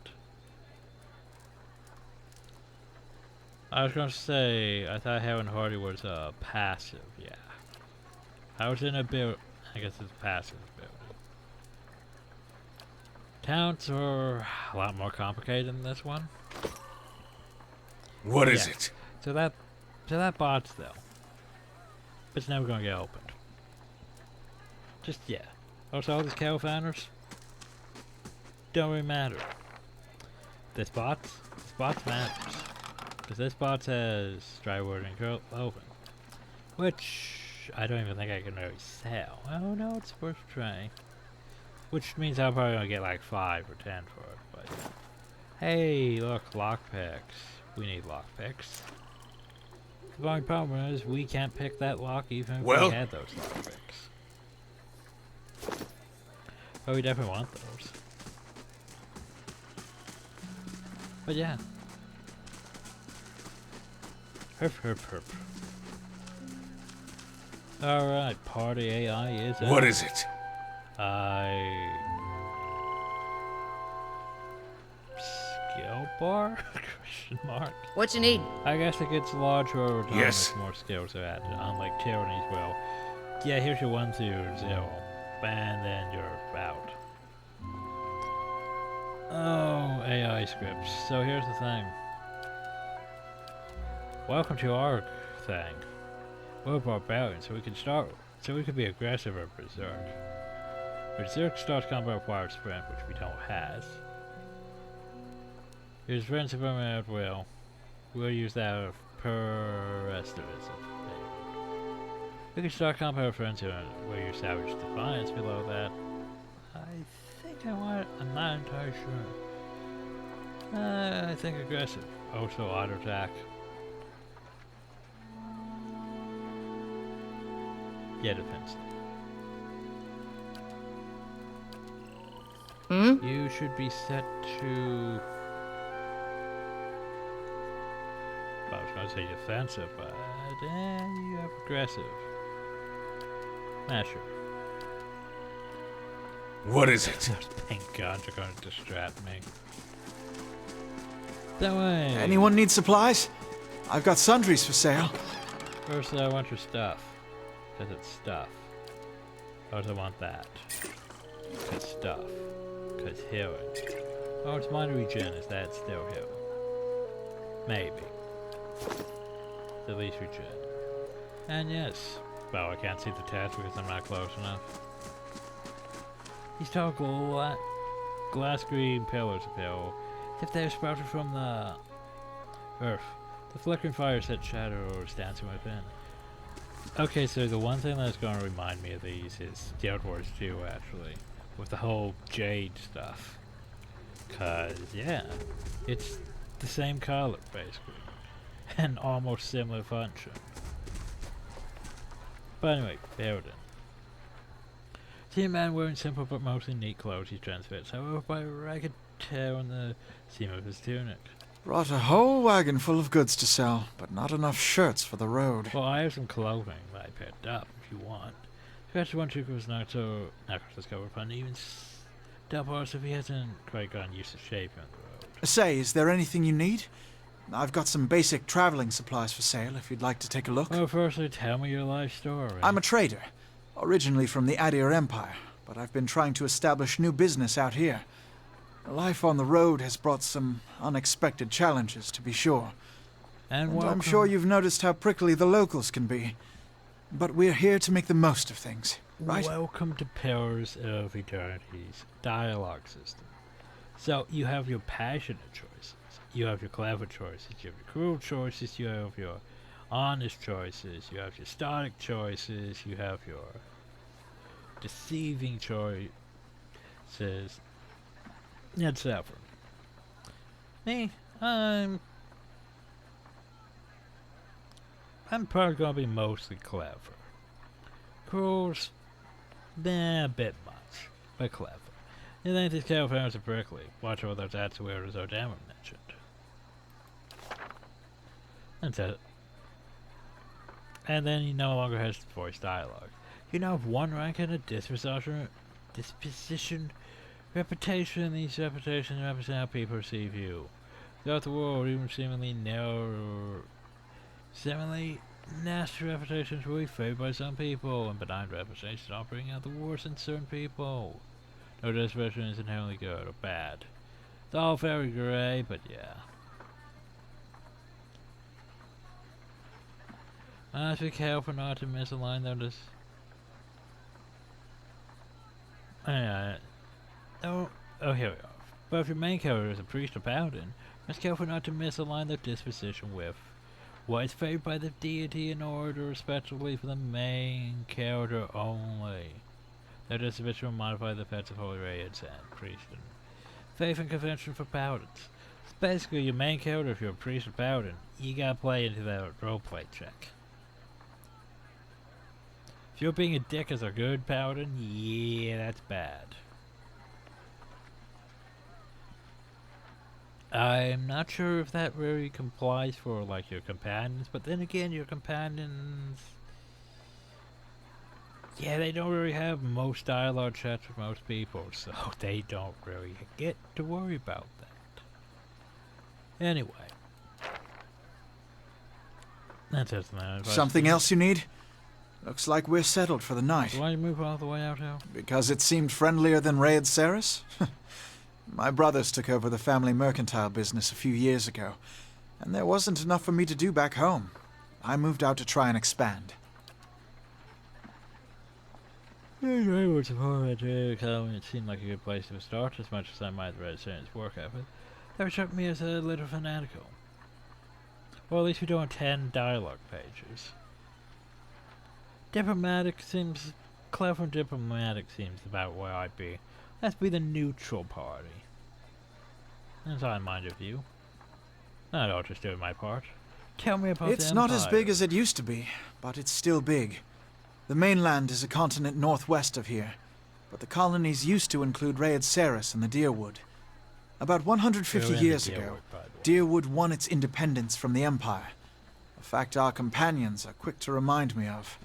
I was going to say, I thought Heron Hardy was passive, yeah. I was in a build, I guess it's passive ability. Talents are a lot more complicated than this one. What is it? So that bot's though. It's never going to get opened. Just, yeah. Also, all these cow founders don't really matter. This bot matters. Because this bot says try wording open. Which I don't even think I can really sell. Oh no, it's worth trying. Which means I'm probably gonna get like 5 or 10 for it, but hey, look, lockpicks. We need lockpicks. The only problem is we can't pick that lock even if we had those lockpicks. But we definitely want those. But yeah. Herp, herp, herp. Alright, party AI is out. What is it? Skill bar? Question mark. What you need? I guess it gets larger over time Yes. as more skills are added, unlike Tyranny's will. Yeah, here's your 1 through 0, and then you're out. Oh, AI scripts. So here's the thing. Welcome to our thing. We're Barbarians, so we can be aggressive or berserk. Berserk starts combat requires sprint, which we don't have. Use friends of at will. We'll use that per rest of it. We can start combat with friends where you Savage Defiance below that. I think I want it. I'm not entirely sure. I think aggressive. Also auto attack. Yeah, defense. You should be set to... I was going to say defensive, but you have aggressive. Sure. What is it? Those pink guns are going to distract me. That way. Anyone need supplies? I've got sundries for sale. First, I want your stuff. Because it's stuff. I also want that. Because stuff. Because healing. Oh, it's mind regen. Is that still healing? Maybe. At least regen. And yes. Well, I can't see the test because I'm not close enough. These tall glass green pillars appeal. As if they are sprouted from the earth. The flickering fire set shadows dancing within. Okay, so the one thing that's going to remind me of these is Guild Wars 2, actually. With the whole Jade stuff. Cause, yeah, it's the same color, basically. And almost similar function. But anyway, Barbarian. See a man wearing simple but mostly neat clothes. He transfixed, however, by a ragged tear on the seam of his tunic. Brought a whole wagon full of goods to sell, but not enough shirts for the road. Well, I have some clothing that I picked up, if you want. Scratch one trick was not discovered upon even double us if he hasn't quite gotten used to shaping on the road. Say, is there anything you need? I've got some basic traveling supplies for sale if you'd like to take a look. Well, firstly, tell me your life story. I'm a trader, originally from the Adir Empire, but I've been trying to establish new business out here. Life on the road has brought some unexpected challenges, to be sure. And I'm sure you've noticed how prickly the locals can be. But we're here to make the most of things, right? Welcome to Pillars of Eternity's dialogue system. So, you have your passionate choices, you have your clever choices, you have your cruel choices, you have your honest choices, you have your static choices, you have your deceiving choices, etc. Me, I'm probably gonna be mostly clever. Cruel's a bit much, but clever. You think these cattle farmers are prickly? Watch all those ads where as O'Dammer mentioned. That's it. And then he no longer has voice dialogue. You now have one rank and a disposition reputation. These reputations represent how people perceive you. Throughout the world, even seemingly nasty reputations will be favored by some people, and benign reputations are bringing out the worst in certain people. No disposition is inherently good or bad. It's all very grey, but yeah. I should be careful not to misalign those. Oh, here we are. But if your main character is a priest or paladin, must be careful not to misalign their disposition with What is favored by the deity in order, especially for the main character only. That is sufficient to modify the effects of holy raids and priesthood. Faith and convention for paladins. It's basically your main character. If you're a priest or paladin, you gotta play into that roleplay check. If you're being a dick as a good paladin, yeah, that's bad. I'm not sure if that really complies for like your companions, but then again, your companions, yeah, they don't really have most dialogue chats with most people, so they don't really get to worry about that. Anyway, that's it. Something else you need? Looks like we're settled for the night. Why you move all the way out here? Because it seemed friendlier than Raid Ceres? My brothers took over the family mercantile business a few years ago, and there wasn't enough for me to do back home. I moved out to try and expand. I would suppose it seemed like a good place to start, as much as I might have read Ceres' work effort. That struck me as a little fanatical. Well, at least we don't have 10 dialogue pages. Diplomatic seems... Clever and diplomatic seems about where I'd be. Let's be the neutral party. That's I mind of you. Not all just doing my part. Tell me about It's the not Empire. as big as it used to be, but it's still big. The mainland is a continent northwest of here, but the colonies used to include Raid Ceres and the Deerwood. About 150 years ago, Deerwood won its independence from the Empire. A fact our companions are quick to remind me of.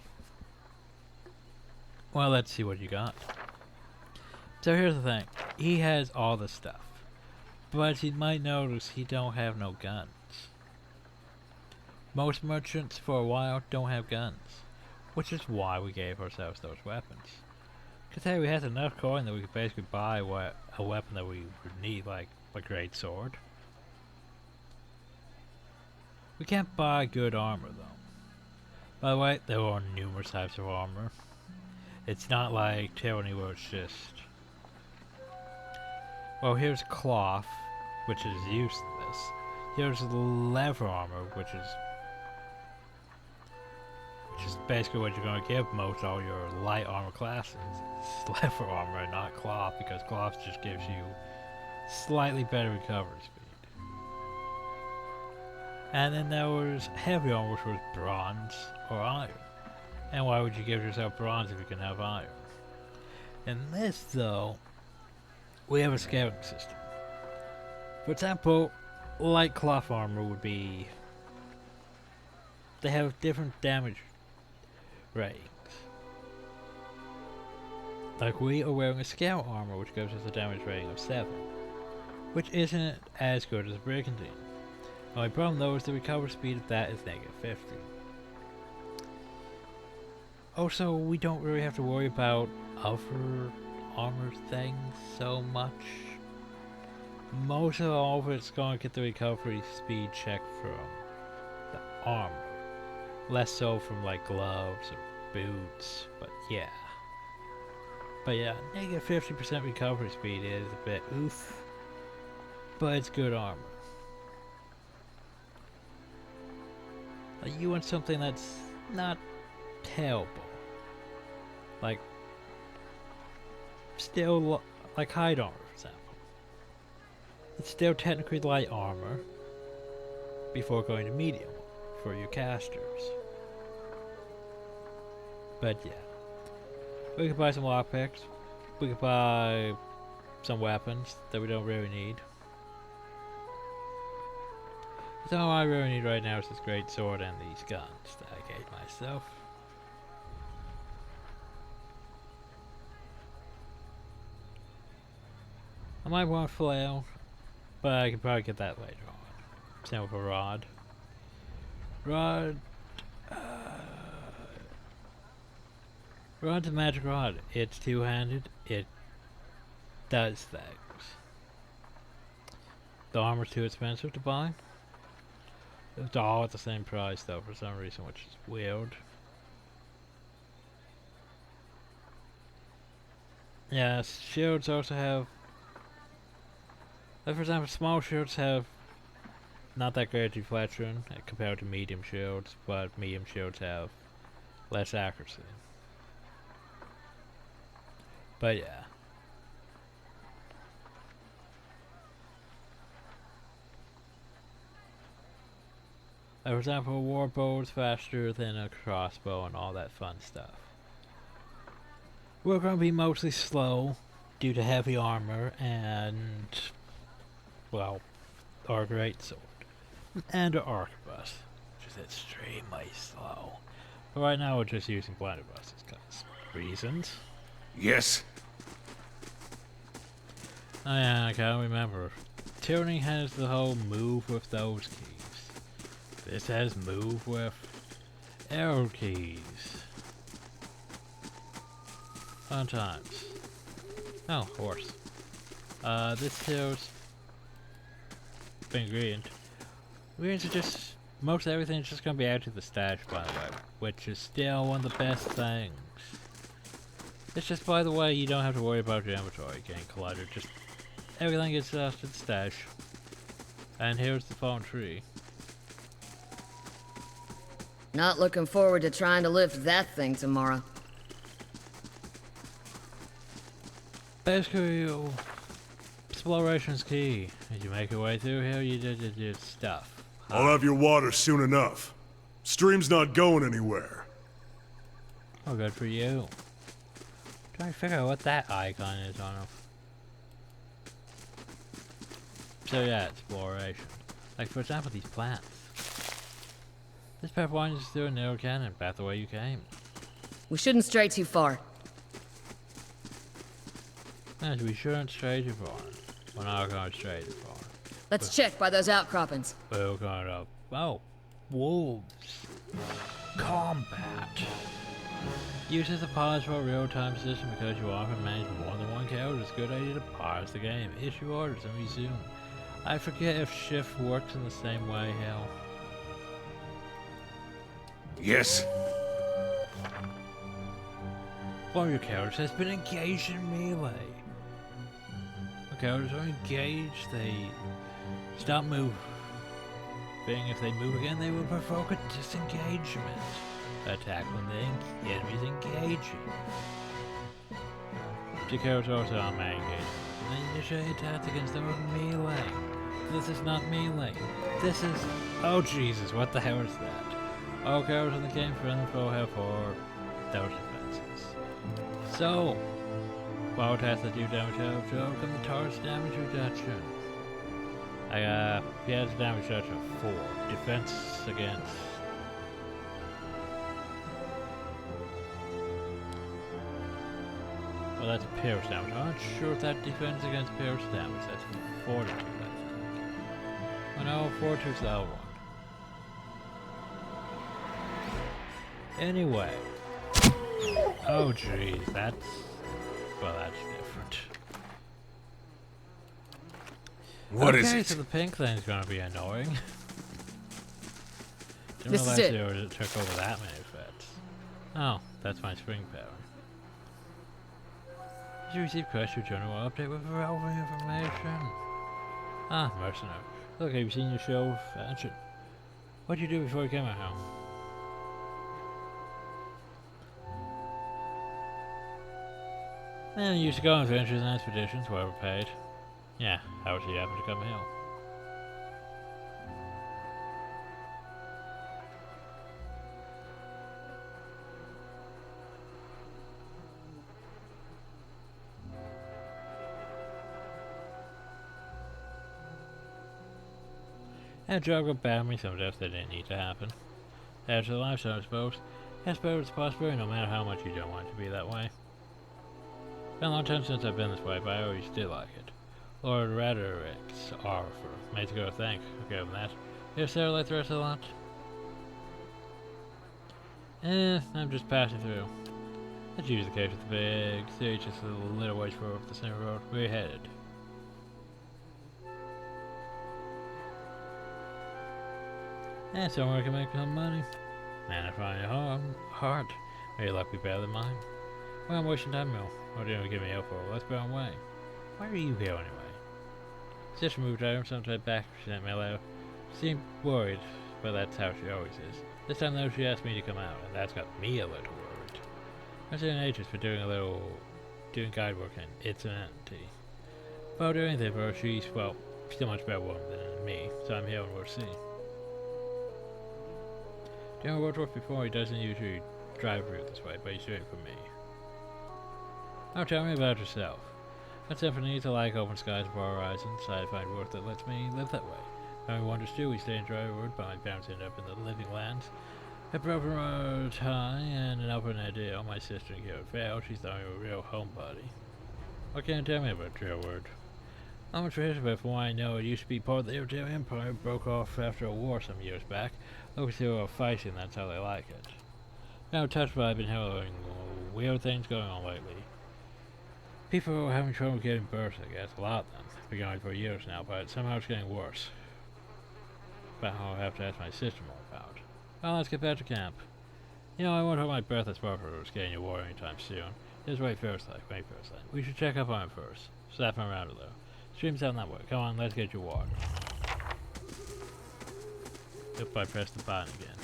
Well, let's see what you got. So here's the thing. He has all the stuff. But you might notice he don't have no guns. Most merchants for a while don't have guns. Which is why we gave ourselves those weapons. Because hey, we had enough coin that we could basically buy a weapon that we would need, like a great sword. We can't buy good armor though. By the way, there are numerous types of armor. It's not like Tyranny where it's just... Well, here's cloth, which is useless. Here's leather armor, which is basically what you're going to give most all your light armor classes. It's leather armor and not cloth, because cloth just gives you slightly better recovery speed. And then there was heavy armor, which was bronze or iron. And why would you give yourself bronze if you can have iron? In this, though, we have a scaling system. For example, light cloth armor would be... They have different damage ratings. Like we are wearing a scale armor, which gives us a damage rating of 7. Which isn't as good as a brigandine. The only problem though is the recovery speed of that is negative 50. Also, we don't really have to worry about other armor things so much. Most of all of it's going to get the recovery speed check from the armor. Less so from like gloves or boots, but yeah. But yeah, negative 50% recovery speed is a bit oof. But it's good armor. Like you want something that's not terrible. Like, still, like hide armor, for example. It's still technically light armor before going to medium for your casters. But yeah. We could buy some lockpicks. We could buy some weapons that we don't really need. So all I really need right now is this great sword and these guns that I gave myself. I might want a flail, but I could probably get that later on. Same with a rod. Rod's a magic rod. It's two-handed. It does things. The armor's too expensive to buy. It's all at the same price though for some reason, which is weird. Yeah, shields also have... Like for example, small shields have not that great deflection compared to medium shields, but medium shields have less accuracy. But yeah. For example, a warbow is faster than a crossbow and all that fun stuff. We're going to be mostly slow due to heavy armor and, well, our greatsword and our arquebus, which is extremely slow. But right now we're just using blunderbusses because reasons. Yes. Oh yeah, I can't remember. Tyranny has the whole move with those keys. This has move with arrow keys. Fun times. Oh, horse. This here's ingredient. Ingredients are just, most everything is just gonna be added to the stash, by the way, which is still one of the best things. It's just, by the way, you don't have to worry about your inventory getting cluttered. Just everything gets to the stash. And here's the fallen tree. Not looking forward to trying to lift that thing tomorrow. Basically, exploration's key. As you make your way through here, you did stuff. I'll have your water soon enough. Stream's not going anywhere. Oh, good for you. Trying to figure out what that icon is on him. So yeah, exploration. Like for example, these plants. This path winds through a narrow canyon, back the way you came. We shouldn't stray too far. Yes, we shouldn't stray too far. We're not going to stray too far. Let's check by those outcroppings. We're going to... Oh, wolves. Combat. Uses the pause for a real-time system because you often manage more than one character. It's a good idea to pause the game, issue orders, and resume. I forget if shift works in the same way, hell. Yes. One of your characters has been engaged in melee. When characters are engaged, they stop moving. If they move again, they will provoke a disengagement attack when the enemy's engaging. The characters also are melee engagement. They initiate attacks against them with melee. This is not melee. This is... Oh Jesus, what the hell is that? All characters in the game for info have 4 those defenses. So, while attacks that do damage have to overcome the target's damage reduction. He has damage reduction of 4. Defense against... Well, that's pierce damage. I'm not sure if that defense against pierce damage. That's fortitude, I think. Well, no, fortitude's that one. Anyway. Oh jeez, that's... Well, that's different. What okay, is it? So the pink thing's gonna be annoying. Didn't This realize is it. they already took over that many effects. Oh, that's my spring power. Did you receive quest your general update with relevant information? Ah, mercenary. Look, have you seen your show of action? What'd you do before you came out home? And you used to go on adventures and expeditions, whoever paid. Yeah, how did you happen to come here? And job got bad me some deaths that didn't need to happen. Add to the lifestyle, I suppose. Yes, but it's a possibility no matter how much you don't want it to be that way. It's been a long time since I've been this way, but I always did like it. Lord Rhetoric's offer. Made to go thank. Okay, with that. Is Sarah like the rest of the lot? I'm just passing through. That's usually the case with the big city, just a little ways forward up the center road. Where you headed? Somewhere I can make some money. Man, I find it hard. Maybe luck be better than mine. Well, I'm wasting time, Mill. What are you gonna give me help for? Let's be on way. Why are you here anyway? Just removed items, sometimes back, present mail out. Seemed worried, but that's how she always is. This time though, she asked me to come out, and that's got me a little worried. I've seen ages for doing guide work in its entity. If I'll do anything for her, she's, well, still much better woman than me, so I'm here and we'll see. Doing worked with before, he doesn't usually drive route this way, but he's doing it for me. Now tell me about yourself. At Symphony, I like open skies and broad horizons. I find work that lets me live that way. My wonders too, we stay in Drywood, but my parents end up in the living lands. A broken road high and an open idea. My sister here failed. She's the only real homebody. What can you tell me about Drywood? Not much history, but from what I know, it used to be part of the Obsidian Empire. Broke off after a war some years back. Looks like they were fighting, that's how they like it. Now touched, but I've been hearing weird things going on lately. People are having trouble getting births, I guess. A lot of them. Been going for years now, but somehow it's getting worse. But I'll have to ask my sister more about. Well, let's get back to camp. You know, I won't hold my breath as Barbara was getting a war anytime soon. Just wait first, We should check up on him first. Slap him around a little. Stream's down that way. Come on, let's get your water. Yep, I pressed the button again.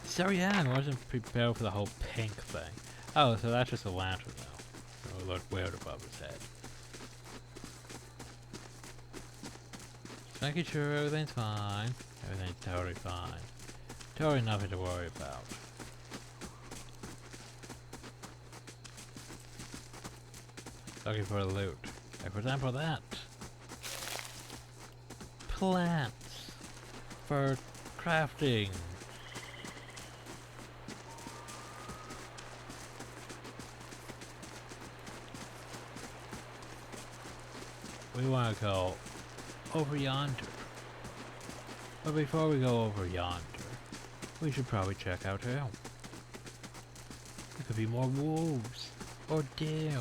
So yeah, I wasn't prepared for the whole pink thing. Oh, so that's just a lantern though. It would look weird above his head. Making sure everything's fine. Everything's totally fine. Totally nothing to worry about. Looking for the loot. Like for example that. Plants. For crafting. We want to go over yonder. But before we go over yonder, we should probably check out here. There could be more wolves, or deer,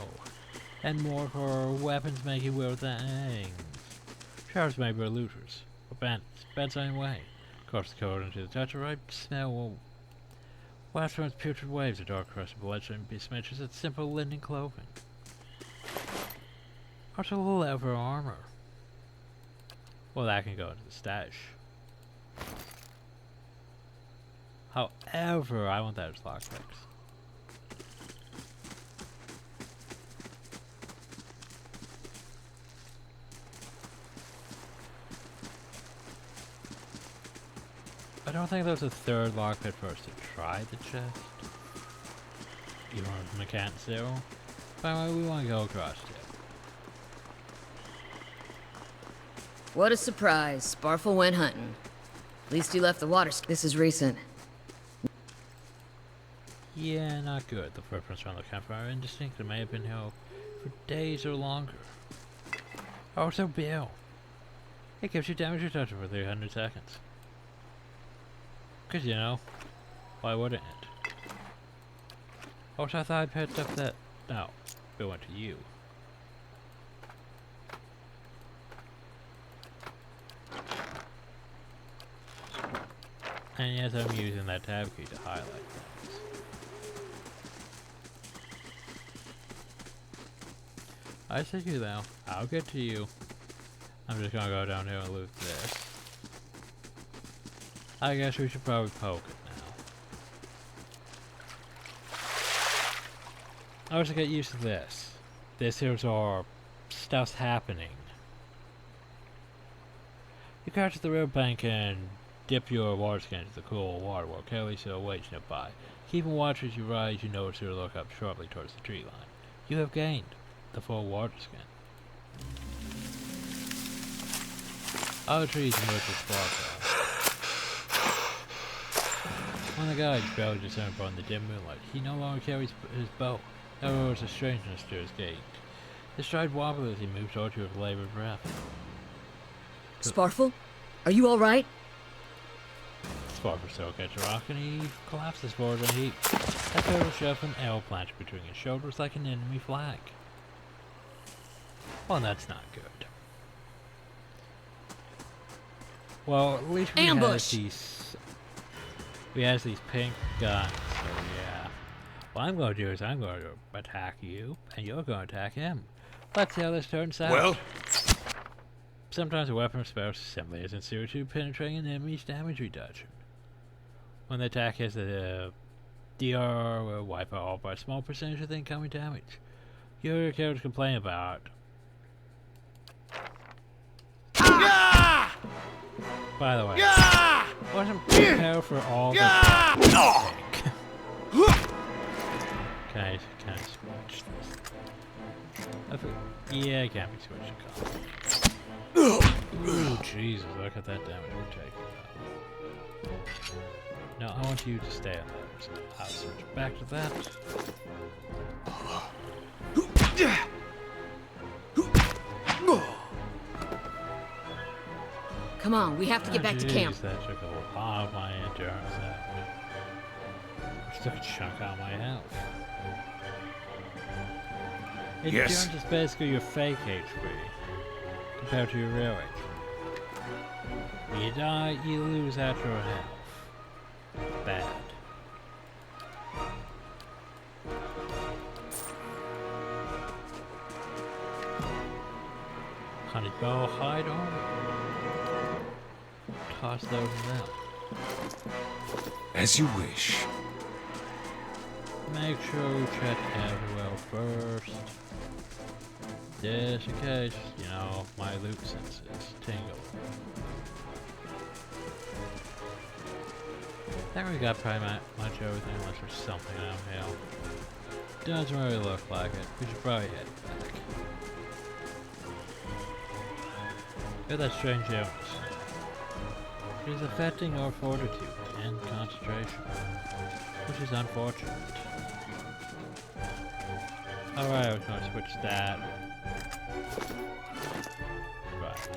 and more for weapons making weird things. Sheriffs maybe are looters, or bandits, bad same way. Cross the code into the touch of right smell. Blast from its putrid waves of dark crusted bloodstream besmirches its simple linen clothing. Also leather armor. Well, that can go into the stash. However, I want that as lockpicks. I don't think there's a third lockpick for us to try the chest. Even if we can't zero. But we want to go across it. What a surprise. Sparfle went hunting. At least he left the water. This is recent. Yeah, not good. The footprints around the campfire are indistinct. It may have been held for days or longer. Also, Bill. It gives you damage reduction for 300 seconds. Because, you know, why wouldn't it? Also, I thought I'd picked up that... No, it went to you. And yes, I'm using that tab key to highlight things. I see you though. I'll get to you. I'm just gonna go down here and loot this. I guess we should probably poke it now. I also get used to this. This here's our stuff's happening. You catch the riverbank and dip your water skin into the cool water while carefully so waits nearby. Keeping watch as you rise, you notice her look up sharply towards the tree line. You have gained the full water skin. Other trees emerge with sparkle. One of the guides barely discernible in the dim moonlight. He no longer carries his bow. There was a strangeness to his gait. His stride wobbled as he moved towards you with labored breath. Sparfle? Are you alright? Sparfle still catch a rock and he collapses forward in a heap. That turtle shoved an arrow planted between his shoulders like an enemy flag. Well, that's not good. Well, at least we have these pink guns, so yeah. What I'm going to do is I'm going to attack you, and you're going to attack him. Let's see how this turns out. Well, Sometimes a weapon or spell simply isn't suited to penetrating an enemy's damage reduction. When the attack has a DR, will wipe out all by a small percentage of the incoming damage. Your character complain about. By the way, wasn't prepared for all this. Can I switch this? Yeah, it can't be switched. Ooh, Jesus, look at that damage we're taking. No, I want you to stay on there, so I'll switch back to that. Come on, we have to get back to camp. That took a lot of my endurance out. Which took a chunk out of my health. Endurance is basically your fake HP compared to your real HP. When you die, you lose out your health. Bad. Honey bow hide on. Toss those out. As you wish. Make sure we check everywhere first. Just in case, you know, my loot senses tingle. I think we got pretty much everything unless there's something out here. Doesn't really look like it. We should probably head back. Got that strange illness. It is affecting our fortitude and concentration, which is unfortunate. Alright, we're going to switch that. Right.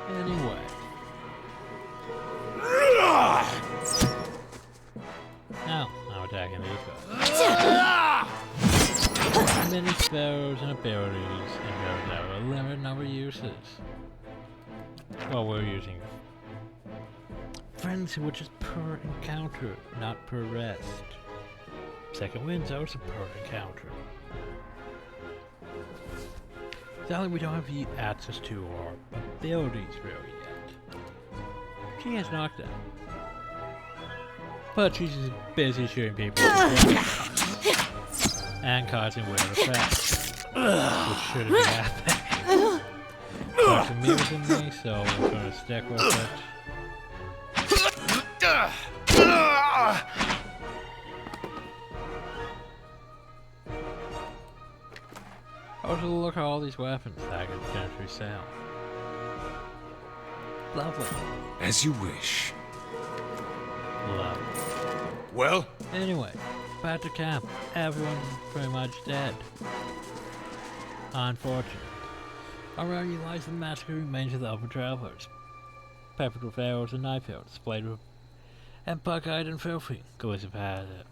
Anyway. Now, I'm attacking these guys. Many spells and abilities and have a limited number of uses. Well, we're using frenzy, which is per encounter, not per rest. Second wind's also per encounter. Sadly, we don't have access to our abilities really yet. She has knockdown, but she's busy shooting people and causing weird effects, which shouldn't be happening. It's amusing me, so we're going to stick with it. Also, look at all these weapons that I can potentially sell. Lovely. As you wish. Lovely. Well? Anyway, back to camp. Everyone's pretty much dead. Unfortunate. Around you lies the massacre remains of the upper travelers. Peppered with arrows and knife hilts, splayed with and buck-eyed and filthy. Gleason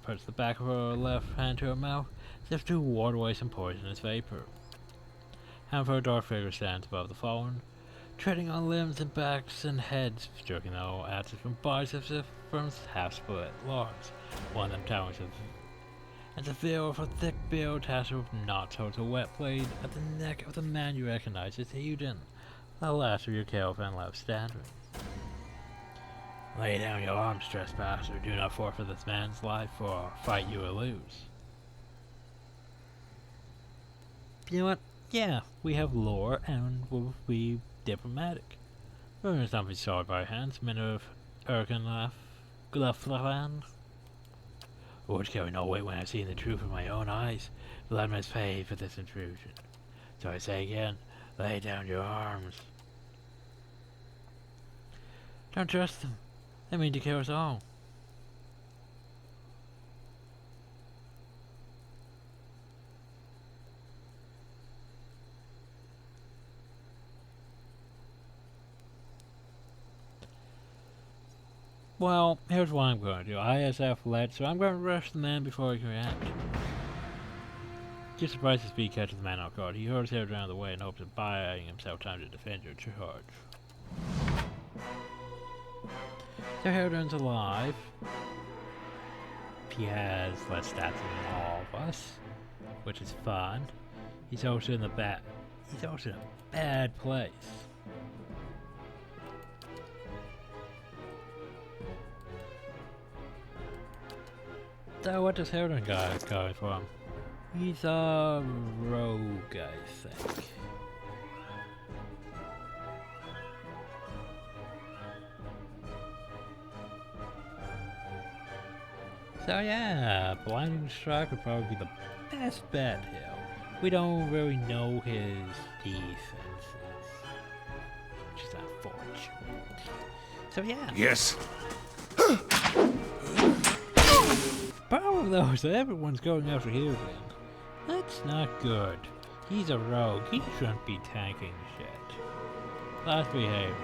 puts the back of her left hand to her mouth, as if to ward away some poisonous vapor. Handful of dark figure stands above the fallen, treading on limbs and backs and heads, stroking their axes from biceps from half-split logs. One of them towers and the veil of a thick beard tasseled with knots holds a wet blade at the neck of the man you recognize as Eden, the last of your caravan left standing. Lay down your arms, trespasser. Do not forfeit this man's life, or fight you will lose. You know what? Yeah, we have lore and will be diplomatic. We're something sword by hands, men of Erkenlaf, Gluflavan. Words carry no weight when I've seen the truth with my own eyes. Blood must pay for this intrusion. So I say again, lay down your arms. Don't trust them. They mean to kill us all. Well, here's what I'm going to do. ISF led, so I'm going to rush the man before he can react. Just surprised his speed catches the man off guard. He hurls his head around the way and hopes of buying himself time to defend your charge. So Harridan's alive. He has less stats than all of us, which is fun. He's also in a bad place. So what does Harridan got going for him? He's a rogue, I think. So yeah, Blinding Strike would probably be the best bet here. We don't really know his defenses, which is unfortunate. So yeah. Yes. Problem though is that everyone's going after Harridan. That's not good. He's a rogue. He shouldn't be tanking shit. Last behavior.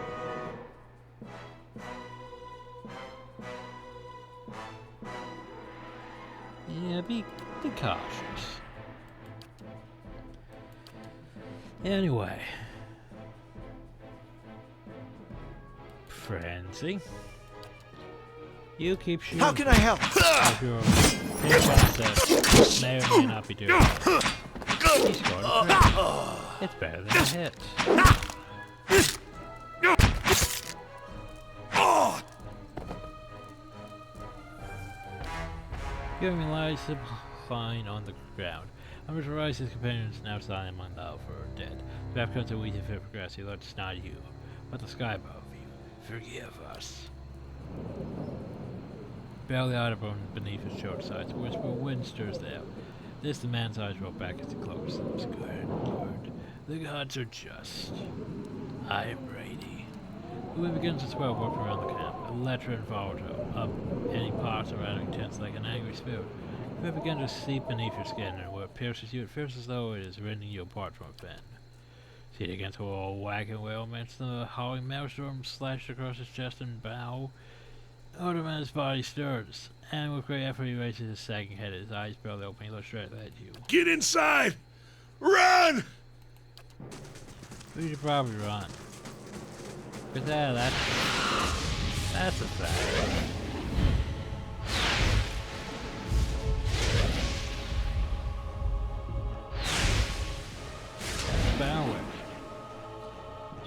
Yeah, be cautious. Anyway. Frenzy. You keep shooting. How can I help? Your may or may not be doing it. He scored a crit. It's better than a hit. Giving lies lying on the ground. Under the rise, his companions now silent among the Elves are dead. The map comes a weed fit for grass. He looks not you, but the sky above you. Forgive us. Barely audible beneath his short sides, whisper wind stirs the air. This the man's eyes roll back as he closes them. Square Lord. The gods are just. I am Brady. The wind begins to swell up around the camp, electric and volatile, up any parts around intense like an angry spirit. The wind begins to seep beneath your skin, and where it pierces you, it feels as though it is rending you apart from within. Seated against a wall, wagging whale, amidst the howling maelstrom slashed across his chest and bow. The older man's body stirs, and with great effort he raises his sagging head, his eyes barely open, he looks straight at you. Get inside! Run! We should probably run. Cause yeah, that's a fact. Bower.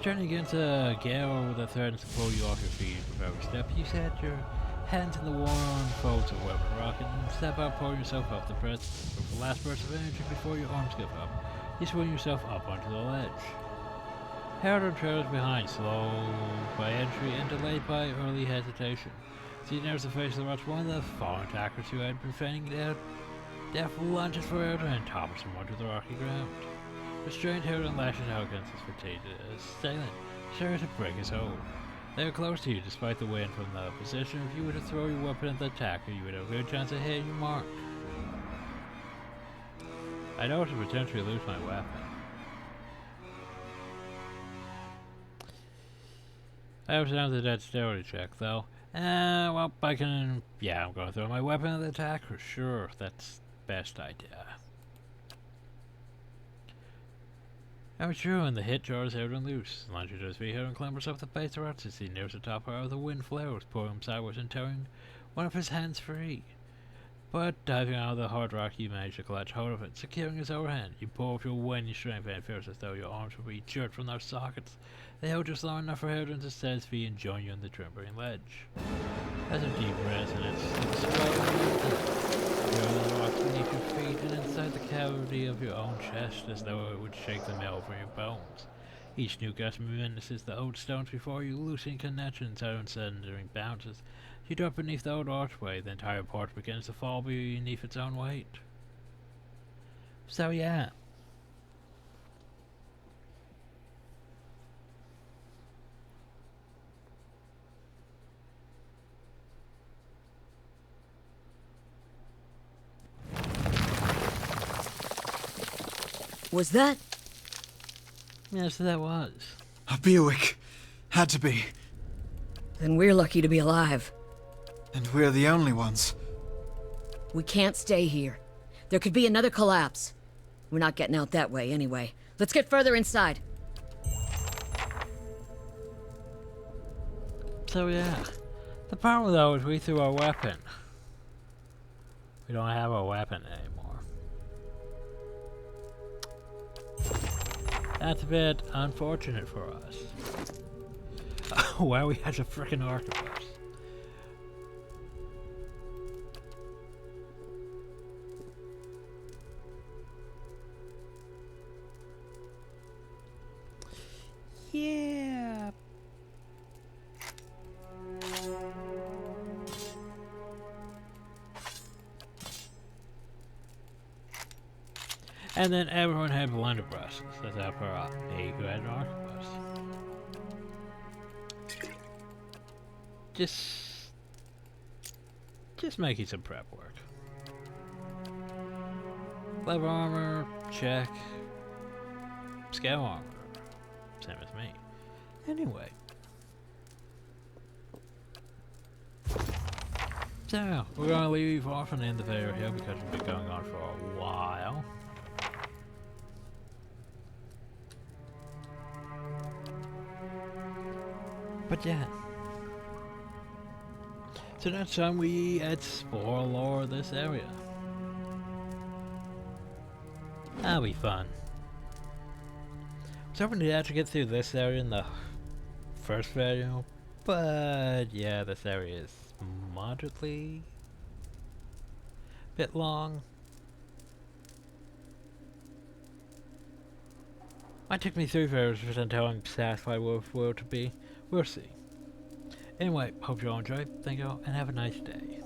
Turning against a gale with a threat to pull you off your feet with every step. You set your hands in the warm folds of weapon rocket and step out, pulling yourself up the press with the last burst of energy before your arms give up. You swing yourself up onto the ledge. Harridan trails behind, slow by entry and delayed by early hesitation. As he nears the face of the rocks, one of the fallen attackers who had been feigning death lunges for Harridan and topples him onto the rocky ground. Restrained, Harridan lashes out against his fatigued assailant, sure to break his hold. They are close to you despite the wind from the position. If you were to throw your weapon at the attacker, you would have a good chance of hitting your mark. I'd also potentially lose my weapon. I was down to the dexterity check, though. Well, I can... Yeah, I'm gonna throw my weapon at the attacker. Sure, that's the best idea. Oh, true, and the hit jars Harridan loose. Launches to his feet, Harridan clambers up the base of the rocks as he nears the top part of the wind flares, pulling him sideways and tearing one of his hands free. But diving out of the hard rock, you manage to clutch hold of it, securing his overhand. You pull with your windy strength, and it feels as though your arms will be jerked from their sockets. They hold just long enough for Harridan to set his feet and join you on the trembling ledge. As a deep resonance, the rocks beneath your feet and inside the cavity of your own chest, as though it would shake the marrow from your bones. Each new gust menaces the old stones before you, loosening connections out and sundering bounces. You drop beneath the old archway, the entire part begins to fall beneath its own weight. So yeah. Was that? Yes, that was. A Bewick. Had to be. Then we're lucky to be alive. And we're the only ones. We can't stay here. There could be another collapse. We're not getting out that way anyway. Let's get further inside. So yeah, The problem though is we threw our weapon. We don't have our weapon anymore. That's a bit unfortunate for us. Wow, we had a frickin' arquebus. Yeah. And then everyone had blunderbusses, except for me who had an arquebus. Just making some prep work. Leather armor, check. Scale armor, same as me. Anyway. So, we're gonna leave off and end the video here because we've been going on for a while. But yeah. So next time we explore this area. That'll be fun. I was hoping to actually get through this area in the first video, but yeah, this area is moderately a bit long. Might take me 3 videos until I'm satisfied with where to be. We'll see. Anyway, hope you all enjoyed. Thank you all, and have a nice day.